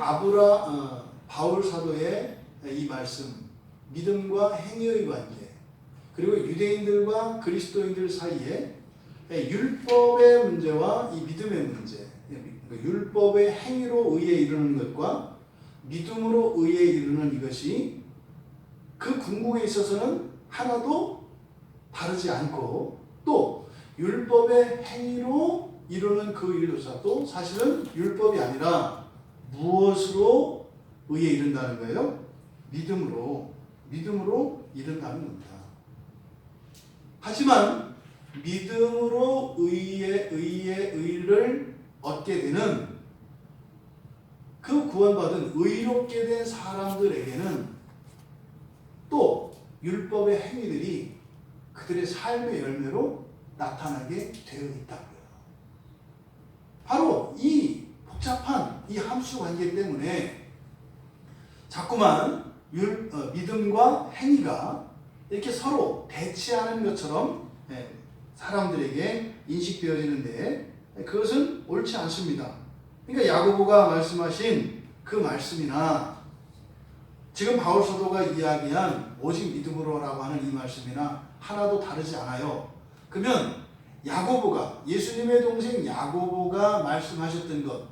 바울 사도의 이 말씀, 믿음과 행위의 관계, 그리고 유대인들과 그리스도인들 사이에 율법의 문제와 이 믿음의 문제, 율법의 행위로 의에 이르는 것과 믿음으로 의에 이르는 이것이 그 궁극에 있어서는 하나도 다르지 않고 또 율법의 행위로 이루는 그 일조차도 사실은 율법이 아니라 무엇으로 의에 이른다는 거예요? 믿음으로 이른다는 겁니다. 하지만 믿음으로 의를 얻게 되는 그 구원받은 의롭게 된 사람들에게는 또 율법의 행위들이 그들의 삶의 열매로 나타나게 되어 있다고요. 바로 이 복잡한 이 함수 관계 때문에 자꾸만 믿음과 행위가 이렇게 서로 대치하는 것처럼 사람들에게 인식되어지는데 그것은 옳지 않습니다. 그러니까 야고보가 말씀하신 그 말씀이나 지금 바울 사도가 이야기한 오직 믿음으로라고 하는 이 말씀이나 하나도 다르지 않아요. 그러면 야고보가 예수님의 동생 야고보가 말씀하셨던 것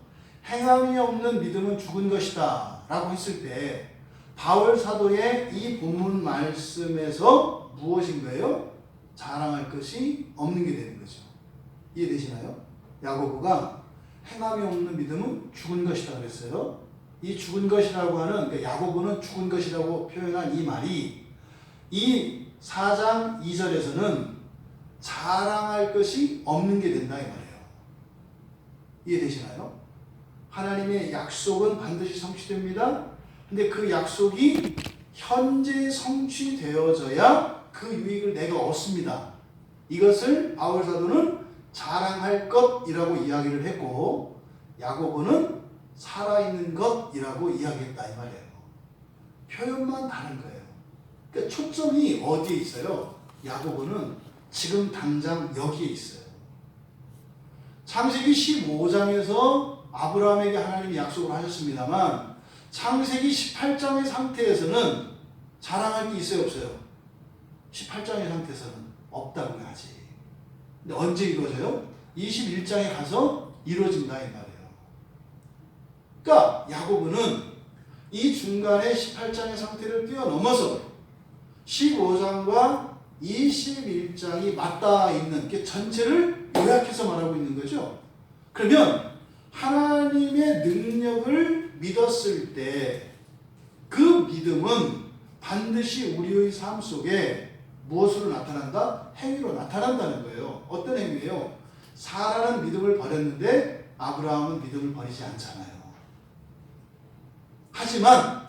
행함이 없는 믿음은 죽은 것이다 라고 했을 때 바울 사도의 이 본문 말씀에서 무엇인 거예요? 자랑할 것이 없는 게 되는 거죠. 이해되시나요? 야고보가 행함이 없는 믿음은 죽은 것이다 그랬어요. 이 죽은 것이라고 하는 그러니까 야고보는 죽은 것이라고 표현한 이 말이 이 4장 2절에서는 자랑할 것이 없는 게 된다 이 말이에요. 이해되시나요? 하나님의 약속은 반드시 성취됩니다. 근데 그 약속이 현재 성취되어져야 그 유익을 내가 얻습니다. 이것을 바울 사도는 자랑할 것이라고 이야기를 했고 야고보는 살아있는 것이라고 이야기했다 이 말이에요. 표현만 다른 거예요. 그러니까 초점이 어디에 있어요? 야고보는 지금 당장 여기에 있어요. 창세기 15장에서 아브라함에게 하나님이 약속을 하셨습니다만 창세기 18장의 상태에서는 자랑할 게 있어요 없어요? 18장의 상태에서는 없다고요 아직. 근데 언제 이루어져요? 21장에 가서 이루어진다 이 말이에요. 그러니까 야고보는 이 중간에 18장의 상태를 뛰어넘어서 15장과 21장이 맞닿아 있는 게 전체를 요약해서 말하고 있는 거죠. 그러면 하나님의 능력을 믿었을 때 그 믿음은 반드시 우리의 삶 속에 무엇으로 나타난다? 행위로 나타난다는 거예요. 어떤 행위예요? 사라는 믿음을 버렸는데 아브라함은 믿음을 버리지 않잖아요. 하지만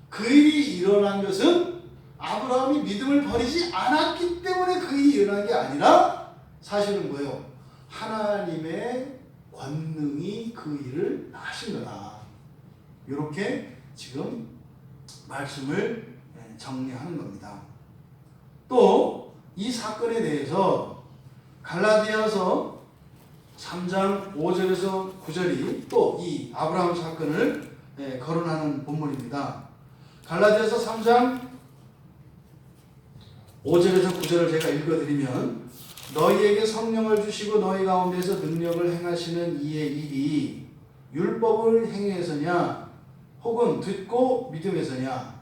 그 일이 일어난 것은 아브라함이 믿음을 버리지 않았기 때문에 그 일이 일어난 게 아니라 사실은 뭐예요? 하나님의 권능이 그 일을 하신 거다. 이렇게 지금 말씀을 정리하는 겁니다. 또 이 사건에 대해서 갈라디아서 3장 5절에서 9절이 또 이 아브라함 사건을 거론하는 본문입니다. 갈라디아서 3장 5절에서 9절을 제가 읽어드리면 너희에게 성령을 주시고 너희 가운데서 능력을 행하시는 이의 일이 율법을 행해서냐 혹은 듣고 믿음에서냐.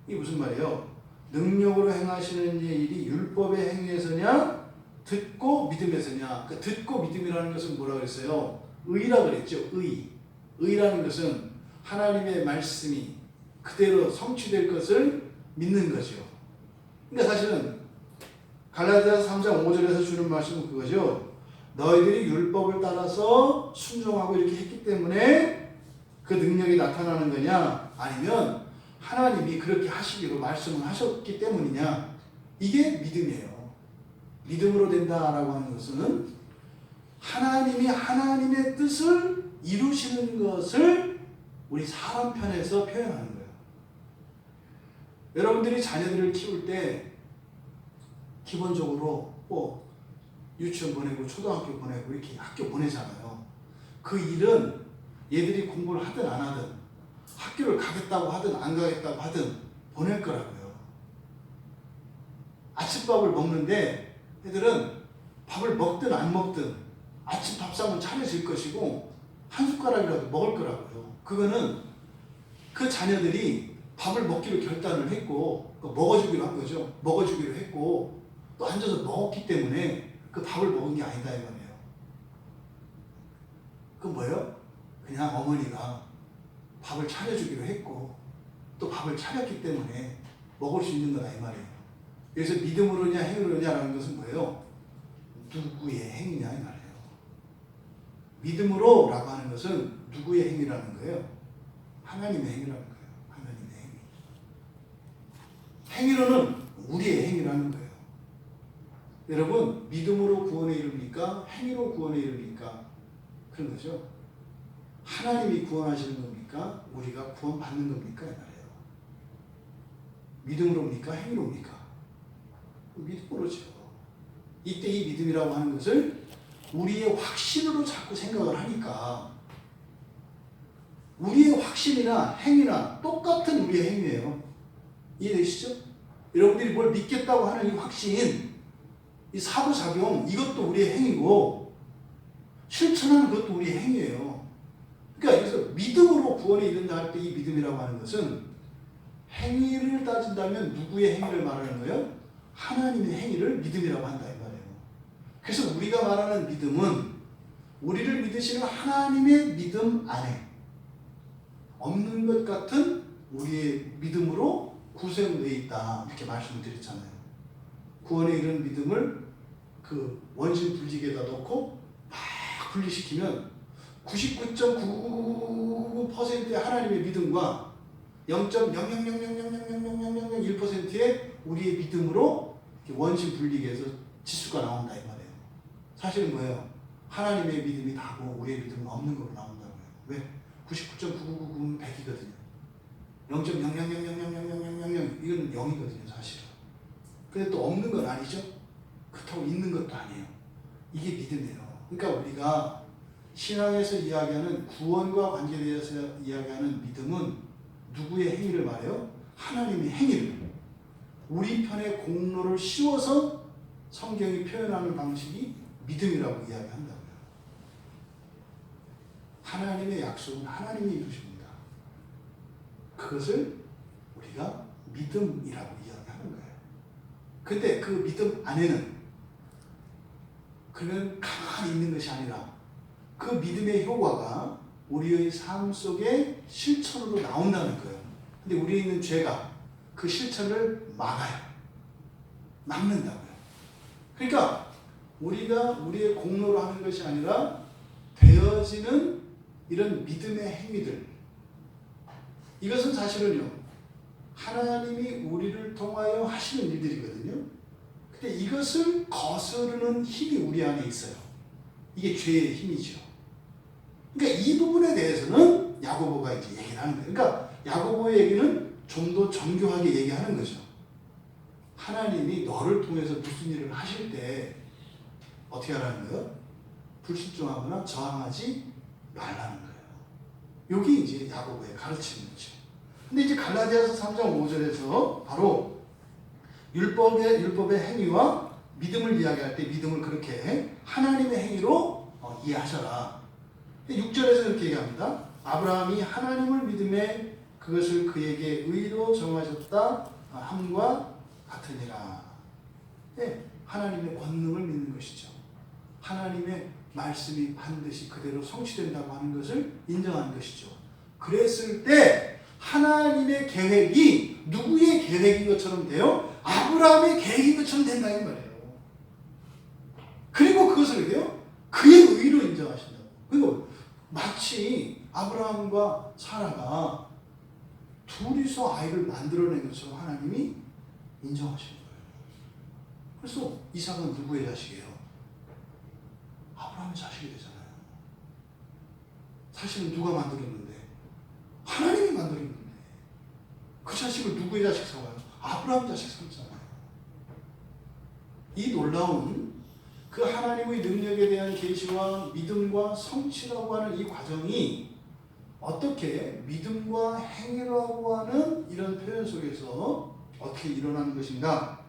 이게 무슨 말이에요? 능력으로 행하시는 이의 일이 율법의 행위에서냐 듣고 믿음에서냐. 그러니까 듣고 믿음이라는 것은 뭐라 그랬어요? 의라 그랬죠. 의라는 것은 하나님의 말씀이 그대로 성취될 것을 믿는 거죠. 그러니까 사실은 갈라디아서 3장 5절에서 주는 말씀은 그거죠. 너희들이 율법을 따라서 순종하고 이렇게 했기 때문에 그 능력이 나타나는 거냐 아니면 하나님이 그렇게 하시기로 말씀을 하셨기 때문이냐. 이게 믿음이에요. 믿음으로 된다라고 하는 것은 하나님이 하나님의 뜻을 이루시는 것을 우리 사람 편에서 표현하는 거예요. 여러분들이 자녀들을 키울 때 기본적으로 유치원 보내고 초등학교 보내고 이렇게 학교 보내잖아요. 그 일은 얘들이 공부를 하든 안 하든 학교를 가겠다고 하든 안 가겠다고 하든 보낼 거라고요. 아침밥을 먹는데 애들은 밥을 먹든 안 먹든 아침 밥상은 차려질 것이고 한 숟가락이라도 먹을 거라고요. 그거는 그 자녀들이 밥을 먹기로 결단을 했고 먹어주기로 한 거죠. 먹어주기로 했고 또 앉아서 먹었기 때문에 그 밥을 먹은 게 아니다 이 말이에요. 그 뭐예요? 그냥 어머니가 밥을 차려주기로 했고 또 밥을 차렸기 때문에 먹을 수 있는 거다 이 말이에요. 그래서 믿음으로냐 행위로냐라는 것은 뭐예요? 누구의 행위냐 이 말이에요. 믿음으로라고 하는 것은 누구의 행위라는 거예요? 하나님의 행위라는 거예요. 하나님의 행위. 행위로는 우리의 행위라는 거예요. 여러분, 믿음으로 구원에 이릅니까? 행위로 구원에 이릅니까? 그런 거죠. 하나님이 구원하시는 겁니까? 우리가 구원받는 겁니까? 이 말이에요. 믿음으로입니까? 행위로입니까? 믿음으로죠. 이때 이 믿음이라고 하는 것을 우리의 확신으로 자꾸 생각을 하니까 우리의 확신이나 행위나 똑같은 우리의 행위예요. 이해되시죠? 여러분들이 뭘 믿겠다고 하는 이 확신, 이 사고작용, 이것도 우리의 행위고 실천하는 것도 우리의 행위예요. 그러니까 여기서 믿음으로 구원에 이른다 할 때 이 믿음이라고 하는 것은 행위를 따진다면 누구의 행위를 말하는 거예요? 하나님의 행위를 믿음이라고 한다 이 말이에요. 그래서 우리가 말하는 믿음은 우리를 믿으시는 하나님의 믿음 안에 없는 것 같은 우리의 믿음으로 구성되어 있다 이렇게 말씀을 드렸잖아요. 구원에 이른 믿음을 그 원심 분리기에다 넣고 막 분리시키면 99.999%의 하나님의 믿음과 0.000000001%의 우리의 믿음으로 원심 분리기에서 지수가 나온다 이 말이에요. 사실은 뭐예요? 하나님의 믿음이 다고 우리의 믿음은 없는 걸로 나온다고요. 왜? 99.9999는 100이거든요. 0.000000000 이건 0이거든요 사실은. 근데 또 없는 건 아니죠. 그렇다고 있는 것도 아니에요. 이게 믿음이에요. 그러니까 우리가 신앙에서 이야기하는 구원과 관계되어서 이야기하는 믿음은 누구의 행위를 말해요? 하나님의 행위를 우리 편에 공로를 씌워서 성경이 표현하는 방식이 믿음이라고 이야기한다고요. 하나님의 약속은 하나님이 이루십니다. 그것을 우리가 믿음이라고 이야기하는 거예요. 근데 그 믿음 안에는 그는 가만히 있는 것이 아니라 그 믿음의 효과가 우리의 삶 속에 실천으로 나온다는 거예요. 근데 우리에 있는 죄가 그 실천을 막아요. 막는다고요. 그러니까 우리가 우리의 공로로 하는 것이 아니라 되어지는 이런 믿음의 행위들, 이것은 사실은요 하나님이 우리를 통하여 하시는 일들이거든요. 근데 이것을 거스르는 힘이 우리 안에 있어요. 이게 죄의 힘이죠. 그러니까 이 부분에 대해서는 야고보가 이제 얘기를 하는 거예요. 그러니까 야고보의 얘기는 좀 더 정교하게 얘기하는 거죠. 하나님이 너를 통해서 무슨 일을 하실 때 어떻게 하라는 거예요? 불순종하거나 저항하지 말라는 거예요. 여기 이제 야고보의 가르침이죠. 근데 이제 갈라디아서 3장 5절에서 바로 율법의 행위와 믿음을 이야기할 때 믿음을 그렇게 하나님의 행위로 이해하셔라. 6절에서 이렇게 얘기합니다. 아브라함이 하나님을 믿음에 그것을 그에게 의로 정하셨다 함과 같으니라. 네, 하나님의 권능을 믿는 것이죠. 하나님의 말씀이 반드시 그대로 성취된다고 하는 것을 인정하는 것이죠. 그랬을 때 하나님의 계획이 누구의 계획인 것처럼 돼요? 아브라함의 계획인 것처럼 된다 이 말이에요. 그리고 그것을 해요? 그의 의로 인정하신다고. 그리고 마치 아브라함과 사라가 둘이서 아이를 만들어낸 것처럼 하나님이 인정하시는 거예요. 그래서 이삭은 누구의 자식이에요? 아브라함의 자식이 되잖아요. 사실은 누가 만들었는데? 하나님이 만들었는데 그 자식을 누구의 자식 삼아요? 아브라함 자식 삼잖아요. 이 놀라운 그 하나님의 능력에 대한 계시와 믿음과 성취라고 하는 이 과정이 어떻게 믿음과 행위라고 하는 이런 표현 속에서 어떻게 일어나는 것인가,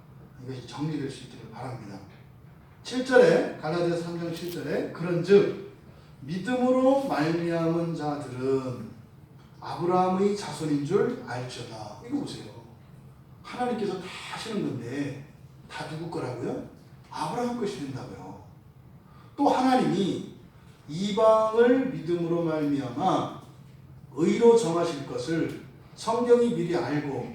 이것이 정리될 수 있기를 바랍니다. 7절에 갈라디아서 3장 7절에 그런즉 믿음으로 말미암은 자들은 아브라함의 자손인 줄 알지어다. 이거 보세요. 하나님께서 다 하시는 건데 다 누구 거라고요? 아브라함 것이 된다고요. 또 하나님이 이방을 믿음으로 말미암아 의로 정하실 것을 성경이 미리 알고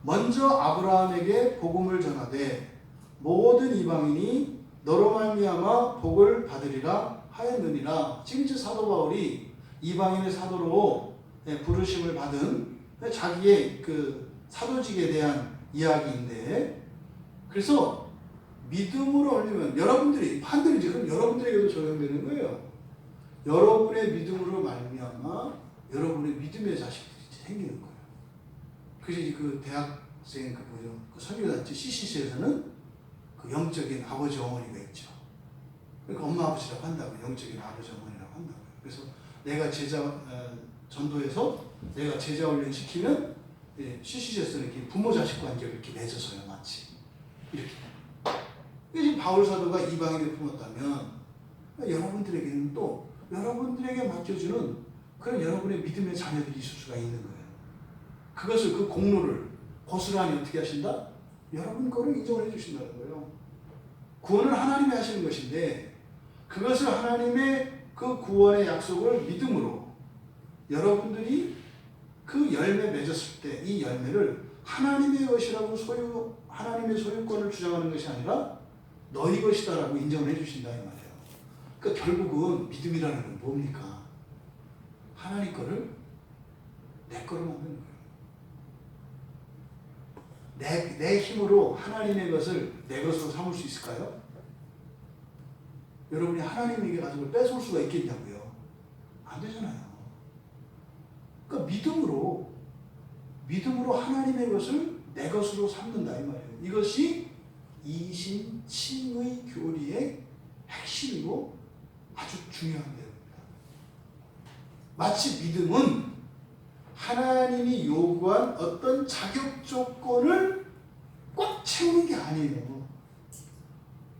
먼저 아브라함에게 복음을 전하되 모든 이방인이 너로 말미암아 복을 받으리라 하였느니라. 지금 이제 사도 바울이 이방인의 사도로 부르심을 받은 자기의 그 사도직에 대한 이야기인데, 그래서 믿음으로 올리면 여러분들이 반드시 지금 여러분들에게도 적용되는 거예요. 여러분의 믿음으로 말미암아 여러분의 믿음의 자식들이 생기는 거예요. 그래서 그 대학생 그 뭐죠? 그 선교단체 CCC에서는 그 영적인 아버지 어머니가 있죠. 그러니까 엄마 아버지라고 한다고, 영적인 아버지 어머니라고 한다고. 그래서 내가 제자 전도해서 내가 제자 훈련 시키면 CCC에서는 이렇게 부모 자식 관계를 이렇게 맺어서요, 마치 이렇게. 지금 바울 사도가 이방인을 품었다면 여러분들에게는 또 여러분들에게 맡겨주는 그런 여러분의 믿음의 자녀들이 있을 수가 있는 거예요. 그것을 그 공로를 고스란히 어떻게 하신다? 여러분 거를 인정을 해주신다는 거예요. 구원은 하나님이 하시는 것인데 그것을 하나님의 그 구원의 약속을 믿음으로 여러분들이 그 열매 맺었을 때 이 열매를 하나님의 것이라고 하나님의 소유권을 주장하는 것이 아니라 너희 것이다라고 인정을 해주신다 이 말이에요. 그러니까 결국은 믿음이라는 건 뭡니까? 하나님 거를 내 거로 만드는 거예요. 내 힘으로 하나님의 것을 내 것으로 삼을 수 있을까요? 여러분이 하나님에게 가진 걸 뺏을 수가 있겠냐고요? 안 되잖아요. 그러니까 믿음으로 하나님의 것을 내 것으로 삼는다 이 말이에요. 이것이 이신칭의 교리의 핵심이고 아주 중요한 내용입니다. 마치 믿음은 하나님이 요구한 어떤 자격 조건을 꼭 채우는 게 아니에요.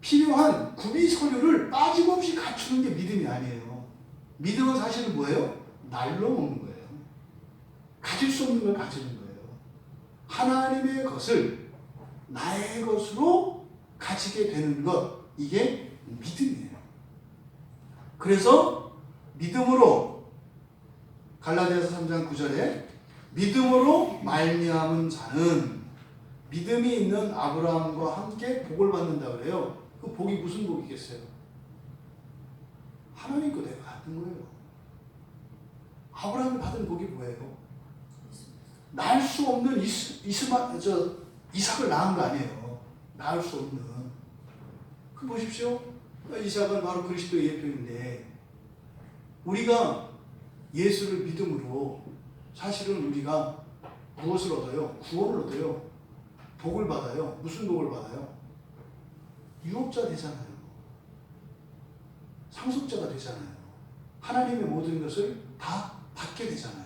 필요한 구비 서류를 빠짐없이 갖추는 게 믿음이 아니에요. 믿음은 사실은 뭐예요? 날로 먹는 거예요. 가질 수 없는 걸 가지는 거예요. 하나님의 것을 나의 것으로 가지게 되는 것, 이게 믿음이에요. 그래서 믿음으로 갈라디아서 3장 9절에 믿음으로 말미암은 자는 믿음이 있는 아브라함과 함께 복을 받는다 그래요. 그 복이 무슨 복이겠어요? 하나님 거 내가 받은 거예요. 아브라함이 받은 복이 뭐예요? 낳을 수 없는 이삭을 낳은 거 아니에요. 낳을 수 없는. 그 보십시오. 이삭은 바로 그리스도의 예표인데 우리가 예수를 믿음으로 사실은 우리가 무엇을 얻어요? 구원을 얻어요. 복을 받아요. 무슨 복을 받아요? 유업자 되잖아요. 상속자가 되잖아요. 하나님의 모든 것을 다 받게 되잖아요.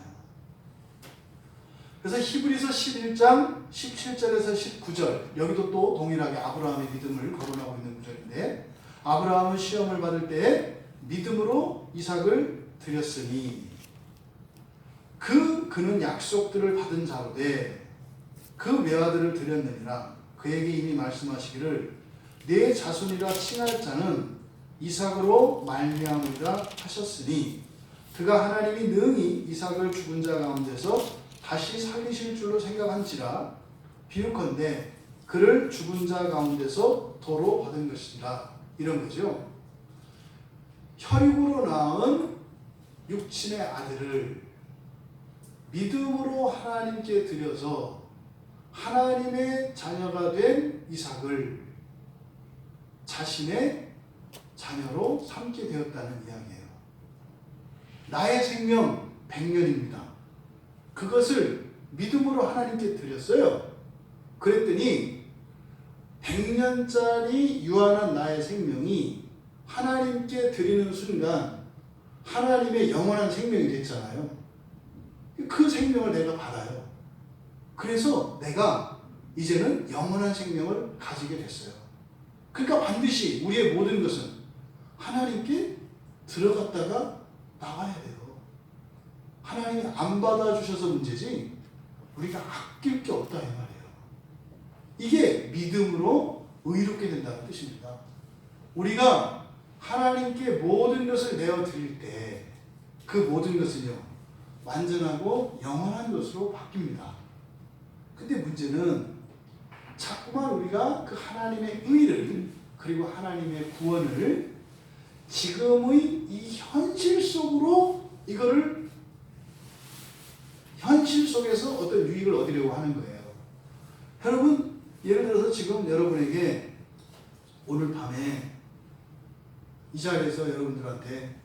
그래서 히브리서 11장 17절에서 19절 여기도 또 동일하게 아브라함의 믿음을 거론하고 있는 구절인데 아브라함은 시험을 받을 때에 믿음으로 이삭을 드렸으니 그는 약속들을 받은 자로되 그 외아들을 드렸느니라. 그에게 이미 말씀하시기를 내 자손이라 칭할 자는 이삭으로 말미암으리라 하셨으니 그가 하나님이 능히 이삭을 죽은 자 가운데서 다시 살리실 줄로 생각한지라 비유컨대 그를 죽은 자 가운데서 도로 받은 것이라. 이런 거죠. 혈육으로 낳은 육친의 아들을 믿음으로 하나님께 드려서 하나님의 자녀가 된 이삭을 자신의 자녀로 삼게 되었다는 이야기예요. 나의 생명 100년입니다. 그것을 믿음으로 하나님께 드렸어요. 그랬더니 100년짜리 유한한 나의 생명이 하나님께 드리는 순간 하나님의 영원한 생명이 됐잖아요. 그 생명을 내가 받아요. 그래서 내가 이제는 영원한 생명을 가지게 됐어요. 그러니까 반드시 우리의 모든 것은 하나님께 들어갔다가 나와야 돼요. 하나님이 안 받아주셔서 문제지 우리가 아낄 게 없다 이 말이에요. 이게 믿음으로 의롭게 된다는 뜻입니다. 우리가 하나님께 모든 것을 내어 드릴 때 그 모든 것은요 완전하고 영원한 것으로 바뀝니다. 근데 문제는 자꾸만 우리가 그 하나님의 의를 그리고 하나님의 구원을 지금의 이 현실 속으로 이거를 현실 속에서 어떤 유익을 얻으려고 하는 거예요. 여러분 예를 들어서 지금 여러분에게 오늘 밤에 이 자리에서 여러분들한테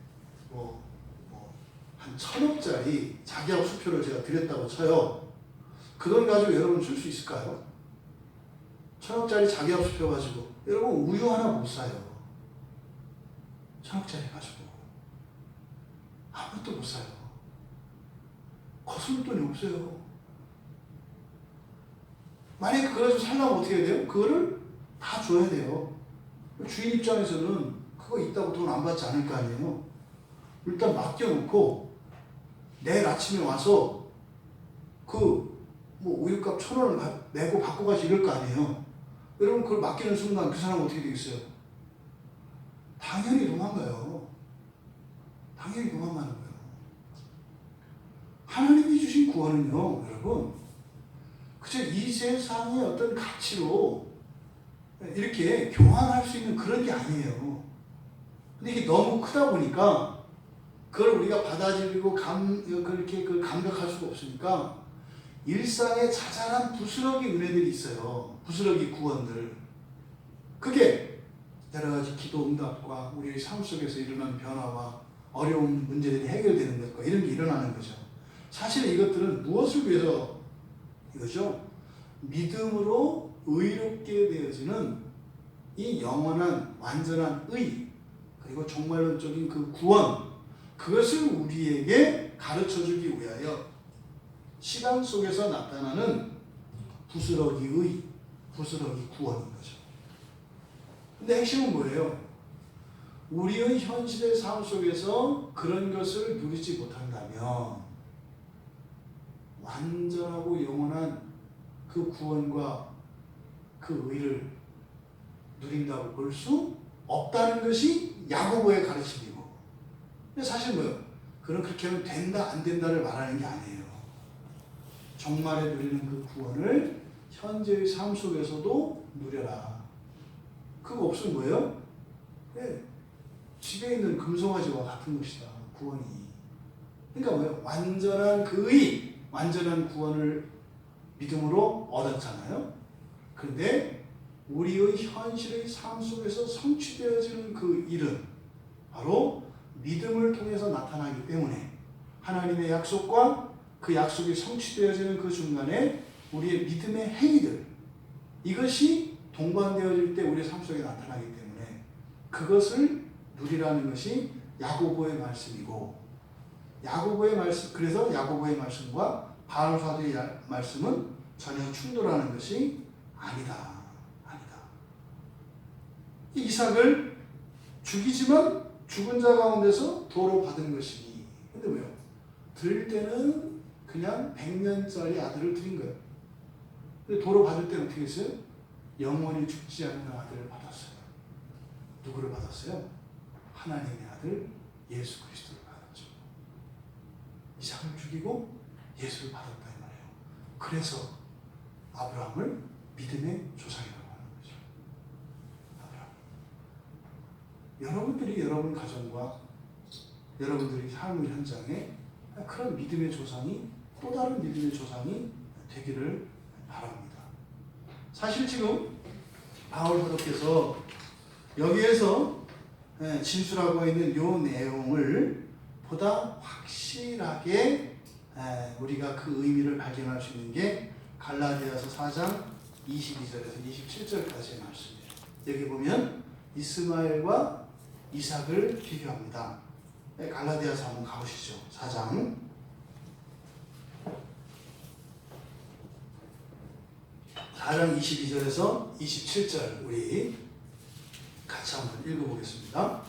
한 1,000억짜리 자기하고 수표를 제가 드렸다고 쳐요. 그 돈 가지고 여러분 줄 수 있을까요? 1,000억짜리 자기하고 수표 가지고 여러분 우유 하나 못 사요. 1,000억짜리 가지고 아무것도 못 사요. 거스를 돈이 없어요. 만약에 그거 가지고 살려면 어떻게 해야 돼요? 그거를 다 줘야 돼요. 주인 입장에서는 그거 있다고 돈 안 받지 않을 거 아니에요. 일단 맡겨놓고 내일 아침에 와서 우유값 1,000원을 내고 받고 가시 이럴 거 아니에요. 여러분 그걸 맡기는 순간 그 사람 어떻게 되겠어요? 당연히 도망가요. 당연히 도망가는 거예요. 하나님이 주신 구원은요, 여러분, 그저 이 세상의 어떤 가치로 이렇게 교환할 수 있는 그런 게 아니에요. 근데 이게 너무 크다 보니까 그걸 우리가 받아들이고 그렇게 감각할 수가 없으니까 일상에 자잘한 부스러기 은혜들이 있어요. 부스러기 구원들. 그게 여러 가지 기도 응답과 우리의 삶 속에서 일어나는 변화와 어려운 문제들이 해결되는 것과 이런 게 일어나는 거죠. 사실 이것들은 무엇을 위해서 이거죠? 믿음으로 의롭게 되어지는 이 영원한 완전한 의 그리고 종말론적인 그 구원 그것을 우리에게 가르쳐주기 위하여 시간 속에서 나타나는 부스러기의 부스러기 구원인 거죠. 근데 핵심은 뭐예요? 우리의 현실의 삶 속에서 그런 것을 누리지 못한다면 완전하고 영원한 그 구원과 그 의를 누린다고 볼 수 없다는 것이 야고보의 가르침이고, 근데 사실 뭐예요? 그런 그렇게 하면 된다 안 된다를 말하는 게 아니에요. 종말에 누리는 그 구원을 현재의 삶 속에서도 누려라. 그거 없으면 뭐예요? 네, 집에 있는 금송아지와 같은 것이다. 구원이. 그러니까 뭐예요? 완전한 그 의, 완전한 구원을 믿음으로 얻었잖아요. 그런데 우리의 현실의 삶 속에서 성취되어지는 그 일은 바로 믿음을 통해서 나타나기 때문에 하나님의 약속과 그 약속이 성취되어지는 그 중간에 우리의 믿음의 행위들, 이것이 동반되어질 때 우리의 삶 속에 나타나기 때문에 그것을 누리라는 것이 야고보의 말씀이고, 야고보의 말씀, 그래서 야고보의 말씀과 바울 사도의 말씀은 전혀 충돌하는 것이 아니다. 이삭을 죽이지만 죽은 자 가운데서 도로 받은 것이니. 근데 왜요? 드릴 때는 그냥 100년짜리 아들을 드린 거예요. 근데 도로 받을 때는 어떻게 했어요? 영원히 죽지 않는 아들을 받았어요. 누구를 받았어요? 하나님의 아들 예수 그리스도를 받았죠. 이삭을 죽이고 예수를 받았다 이 말이에요. 그래서 아브라함을 믿음의 조상이라고 하는 거죠. 아브라함. 여러분들이 여러분 가정과 여러분들이 삶의 현장에 그런 믿음의 조상이, 또 다른 믿음의 조상이 되기를 바랍니다. 사실 지금 바울 사도께서 여기에서 진술하고 있는 이 내용을 보다 확실하게 우리가 그 의미를 발견할 수 있는 게 갈라디아서 4장 22절에서 27절까지의 말씀이에요. 여기 보면 이스마엘과 이삭을 비교합니다. 갈라디아서 한번 가보시죠. 4장 22절에서 27절 우리 같이 한번 읽어보겠습니다.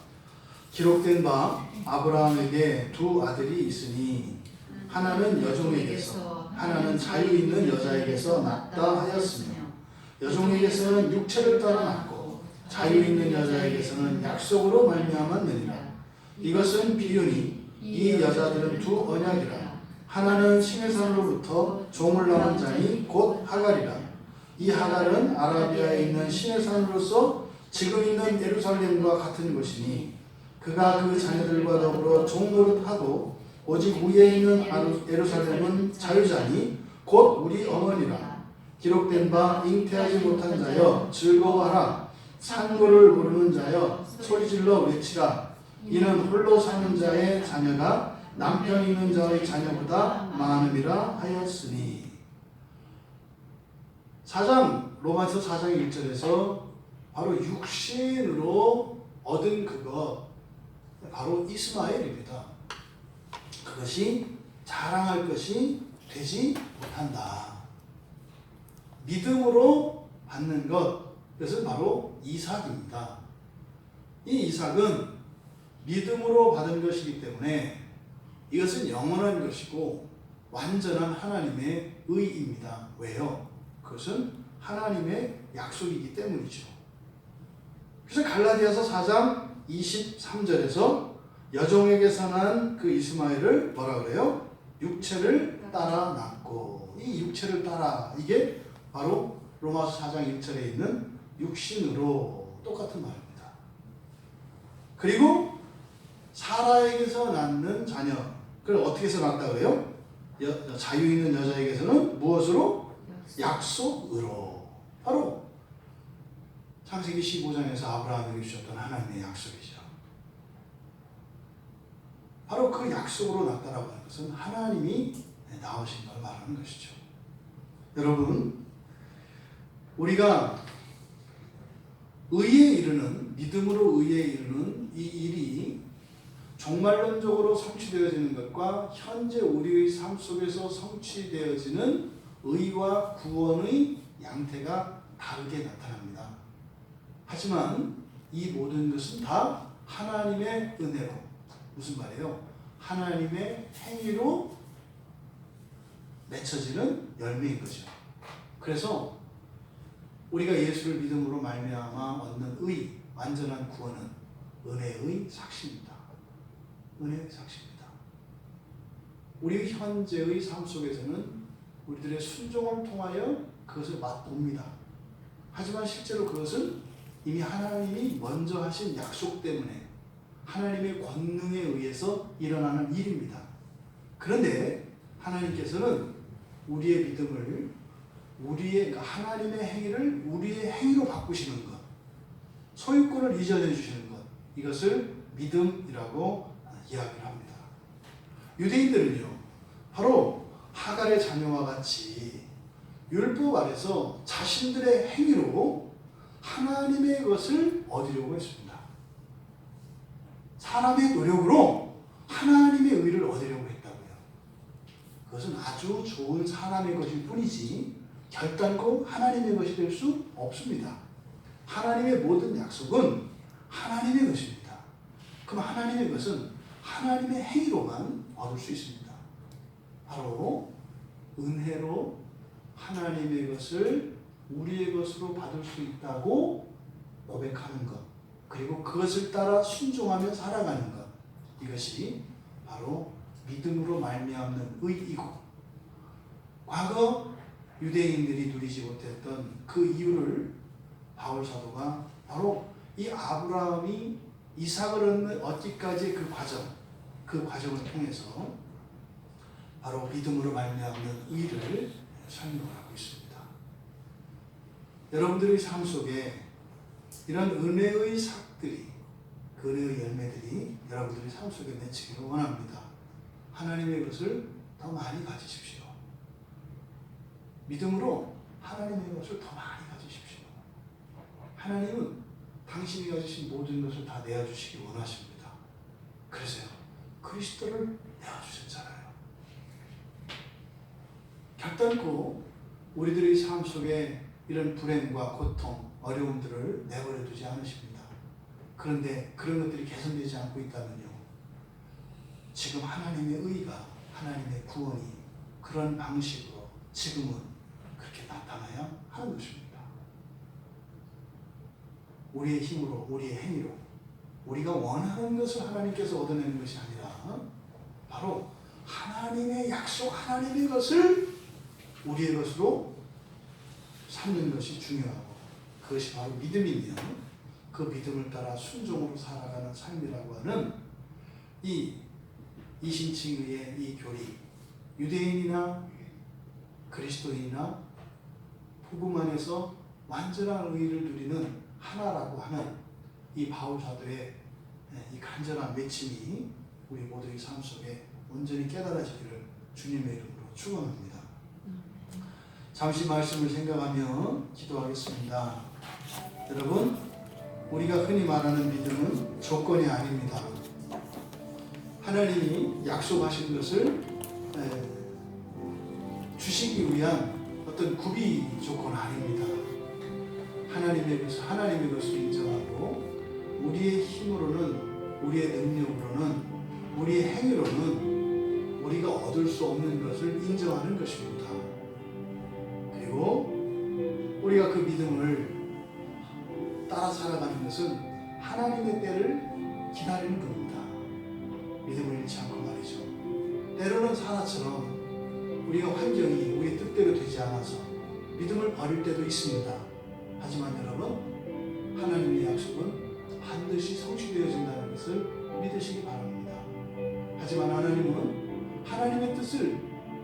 기록된 바 아브라함에게 두 아들이 있으니 하나는 여종에게서 하나는 자유 있는 여자에게서 났다 하였으며 여종에게서는 육체를 따라 낳고 자유 있는 여자에게서는 약속으로 말미암았느니라. 이것은 비유니 이 여자들은 두 언약이라. 하나는 신의 산으로부터 종을 낳은 자니 곧 하갈이라. 이 하갈은 아라비아에 있는 신의 산으로서 지금 있는 예루살렘과 같은 것이니 그가 그 자녀들과 더불어 종노릇하고 오직 위에 있는 예루살렘은 자유자니 곧 우리 어머니라. 기록된 바 잉태하지 못한 자여 즐거워하라. 산고를 모르는 자여 소리질러 외치라. 이는 홀로 사는 자의 자녀가 남편 있는 자의 자녀보다 많음이라 하였으니. 로마서 4장 1절에서 바로 육신으로 얻은 그것, 바로 이스마엘입니다. 그것이 자랑할 것이 되지 못한다. 믿음으로 받는 것, 그것은 바로 이삭입니다. 이 이삭은 믿음으로 받은 것이기 때문에 이것은 영원한 것이고 완전한 하나님의 의입니다. 왜요? 그것은 하나님의 약속이기 때문이죠. 그래서 갈라디아서 4장 23절에서 여종에게서 난 그 이스마엘을 뭐라 그래요? 육체를 따라 낳고. 이 육체를 따라, 이게 바로 로마서 4장 1절에 있는 육신으로 똑같은 말입니다. 그리고 사라에게서 낳는 자녀, 그걸 어떻게 해서 낳았다 그래요? 자유 있는 여자에게서는 무엇으로? 약속으로. 바로 창세기 15장에서 아브라함에게 주셨던 하나님의 약속이죠. 바로 그 약속으로 낳았다라고 하는 것은 하나님이 낳으신 걸 말하는 것이죠. 여러분, 우리가 의에 이르는, 믿음으로 의에 이르는 이 일이 종말론적으로 성취되어지는 것과 현재 우리의 삶 속에서 성취되어지는 의와 구원의 양태가 다르게 나타납니다. 하지만 이 모든 것은 다 하나님의 은혜로, 무슨 말이에요? 하나님의 행위로 맺혀지는 열매인 거죠. 그래서 우리가 예수를 믿음으로 말미암아 얻는 의, 완전한 구원은 은혜의 삭시입니다. 은혜의 삭시입니다. 우리 현재의 삶 속에서는 우리들의 순종을 통하여 그것을 맛봅니다. 하지만 실제로 그것은 이미 하나님이 먼저 하신 약속 때문에 하나님의 권능에 의해서 일어나는 일입니다. 그런데 하나님께서는 우리의 믿음을, 그러니까 하나님의 행위를 우리의 행위로 바꾸시는 것, 소유권을 이전해 주시는 것, 이것을 믿음이라고 이야기를 합니다. 유대인들은요, 바로 하갈의 자녀와 같이 율법 아래서 자신들의 행위로 하나님의 것을 얻으려고 했습니다. 사람의 노력으로 하나님의 의를 얻으려고 했다고요. 그것은 아주 좋은 사람의 것일 뿐이지 결단코 하나님의 것이 될 수 없습니다. 하나님의 모든 약속은 하나님의 것입니다. 그럼 하나님의 것은 하나님의 행위로만 얻을 수 있습니다. 바로 은혜로 하나님의 것을 우리의 것으로 받을 수 있다고 고백하는 것, 그리고 그것을 따라 순종하며 살아가는 것, 이것이 바로 믿음으로 말미암는 의이고, 과거 유대인들이 누리지 못했던 그 이유를 바울 사도가 바로 이 아브라함이 이삭을 얻기까지 그 과정을 통해서 바로 믿음으로 말미암는 의를 설명하고 있습니다. 여러분들의 삶 속에 이런 은혜의 삭들이, 그 은혜의 열매들이 여러분들의 삶 속에 맺히기를 원합니다. 하나님의 것을 더 많이 가지십시오. 믿음으로 하나님의 것을 더 많이 가지십시오. 하나님은 당신이 가지신 모든 것을 다 내어주시기 원하십니다. 그래서요, 그리스도를 내어주셨잖아요. 결단코 우리들의 삶 속에 이런 불행과 고통, 어려움들을 내버려 두지 않으십니다. 그런데 그런 것들이 개선되지 않고 있다면요, 지금 하나님의 의가, 하나님의 구원이 그런 방식으로 지금은 그렇게 나타나야 하는 것입니다. 우리의 힘으로, 우리의 행위로 우리가 원하는 것을 하나님께서 얻어내는 것이 아니라 바로 하나님의 약속, 하나님의 것을 우리의 것으로 삼는 것이 중요하고, 그것이 바로 믿음이며 그 믿음을 따라 순종으로 살아가는 삶이라고 하는 이 이신칭의의 이 교리, 유대인이나 그리스도인이나 복음 안에서 완전한 의를 누리는 하나라고 하는 이 바울 사도의 이 간절한 외침이 우리 모두의 삶 속에 온전히 깨달아지기를 주님의 이름으로 축원합니다. 잠시 말씀을 생각하며 기도하겠습니다. 여러분, 우리가 흔히 말하는 믿음은 조건이 아닙니다. 하나님이 약속하신 것을 주시기 위한 어떤 구비 조건 아닙니다. 하나님의 것을 인정하고 우리의 힘으로는, 우리의 능력으로는, 우리의 행위로는 우리가 얻을 수 없는 것을 인정하는 것입니다. 그리고 우리가 그 믿음을 따라 살아가는 것은 하나님의 때를 기다리는 겁니다. 믿음을 잃지 않고 말이죠. 때로는 사라처럼 우리가 환경이 우리 뜻대로 되지 않아서 믿음을 버릴 때도 있습니다. 하지만 여러분, 하나님의 약속은 반드시 성취되어진다는 것을 믿으시기 바랍니다. 하지만 하나님은 하나님의 뜻을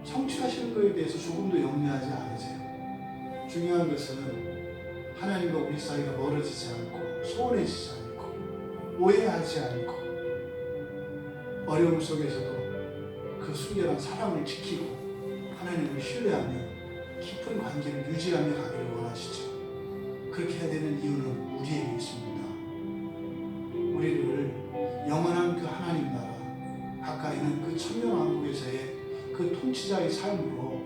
성취하시는 것에 대해서 조금도 염려하지 않으세요. 중요한 것은 하나님과 우리 사이가 멀어지지 않고 소원해지지 않고 오해하지 않고 어려움 속에서도 그 순결한 사랑을 지키고 하나님을 신뢰하며 깊은 관계를 유지하며 가기를 원하시죠. 그렇게 해야 되는 이유는 우리에게 있습니다. 우리를 영원한 그 하나님 나라 가까이는 그 천년왕국에서의 그 통치자의 삶으로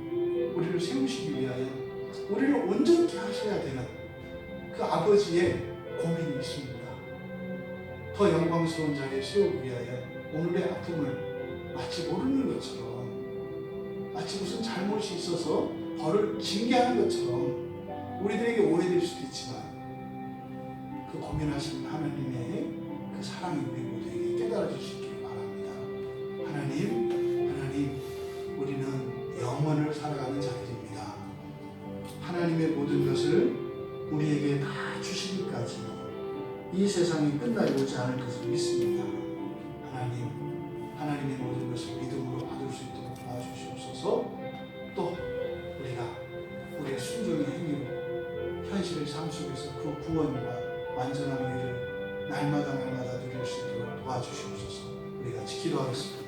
우리를 세우시기 위하여 우리를 온전케 하셔야 되는 그 아버지의 고민이 있습니다. 더 영광스러운 자리에 세우기 위하여 오늘의 아픔을 마치 모르는 것처럼, 마치 무슨 잘못이 있어서 벌을 징계하는 것처럼 우리들에게 오해될 수도 있지만 그 고민하시는 하나님의 그 사랑이 우리 모두에게 깨달아질 수 있기를 바랍니다. 하나님, 우리는 영원을 살아가는 자들입니다. 하나님의 모든 것을 우리에게 다 주시기까지 이 세상이 끝나지 오지 않을 것을 믿습니다. 하나님의 모든 것을 믿음으로 받을 수 있도록 도와주시옵소서. 또 우리의 순종의 행위로 현실의 삶 속에서 그 구원과 완전한 의를 날마다 누릴 수 있도록 도와주시옵소서. 우리 같이 기도하겠습니다.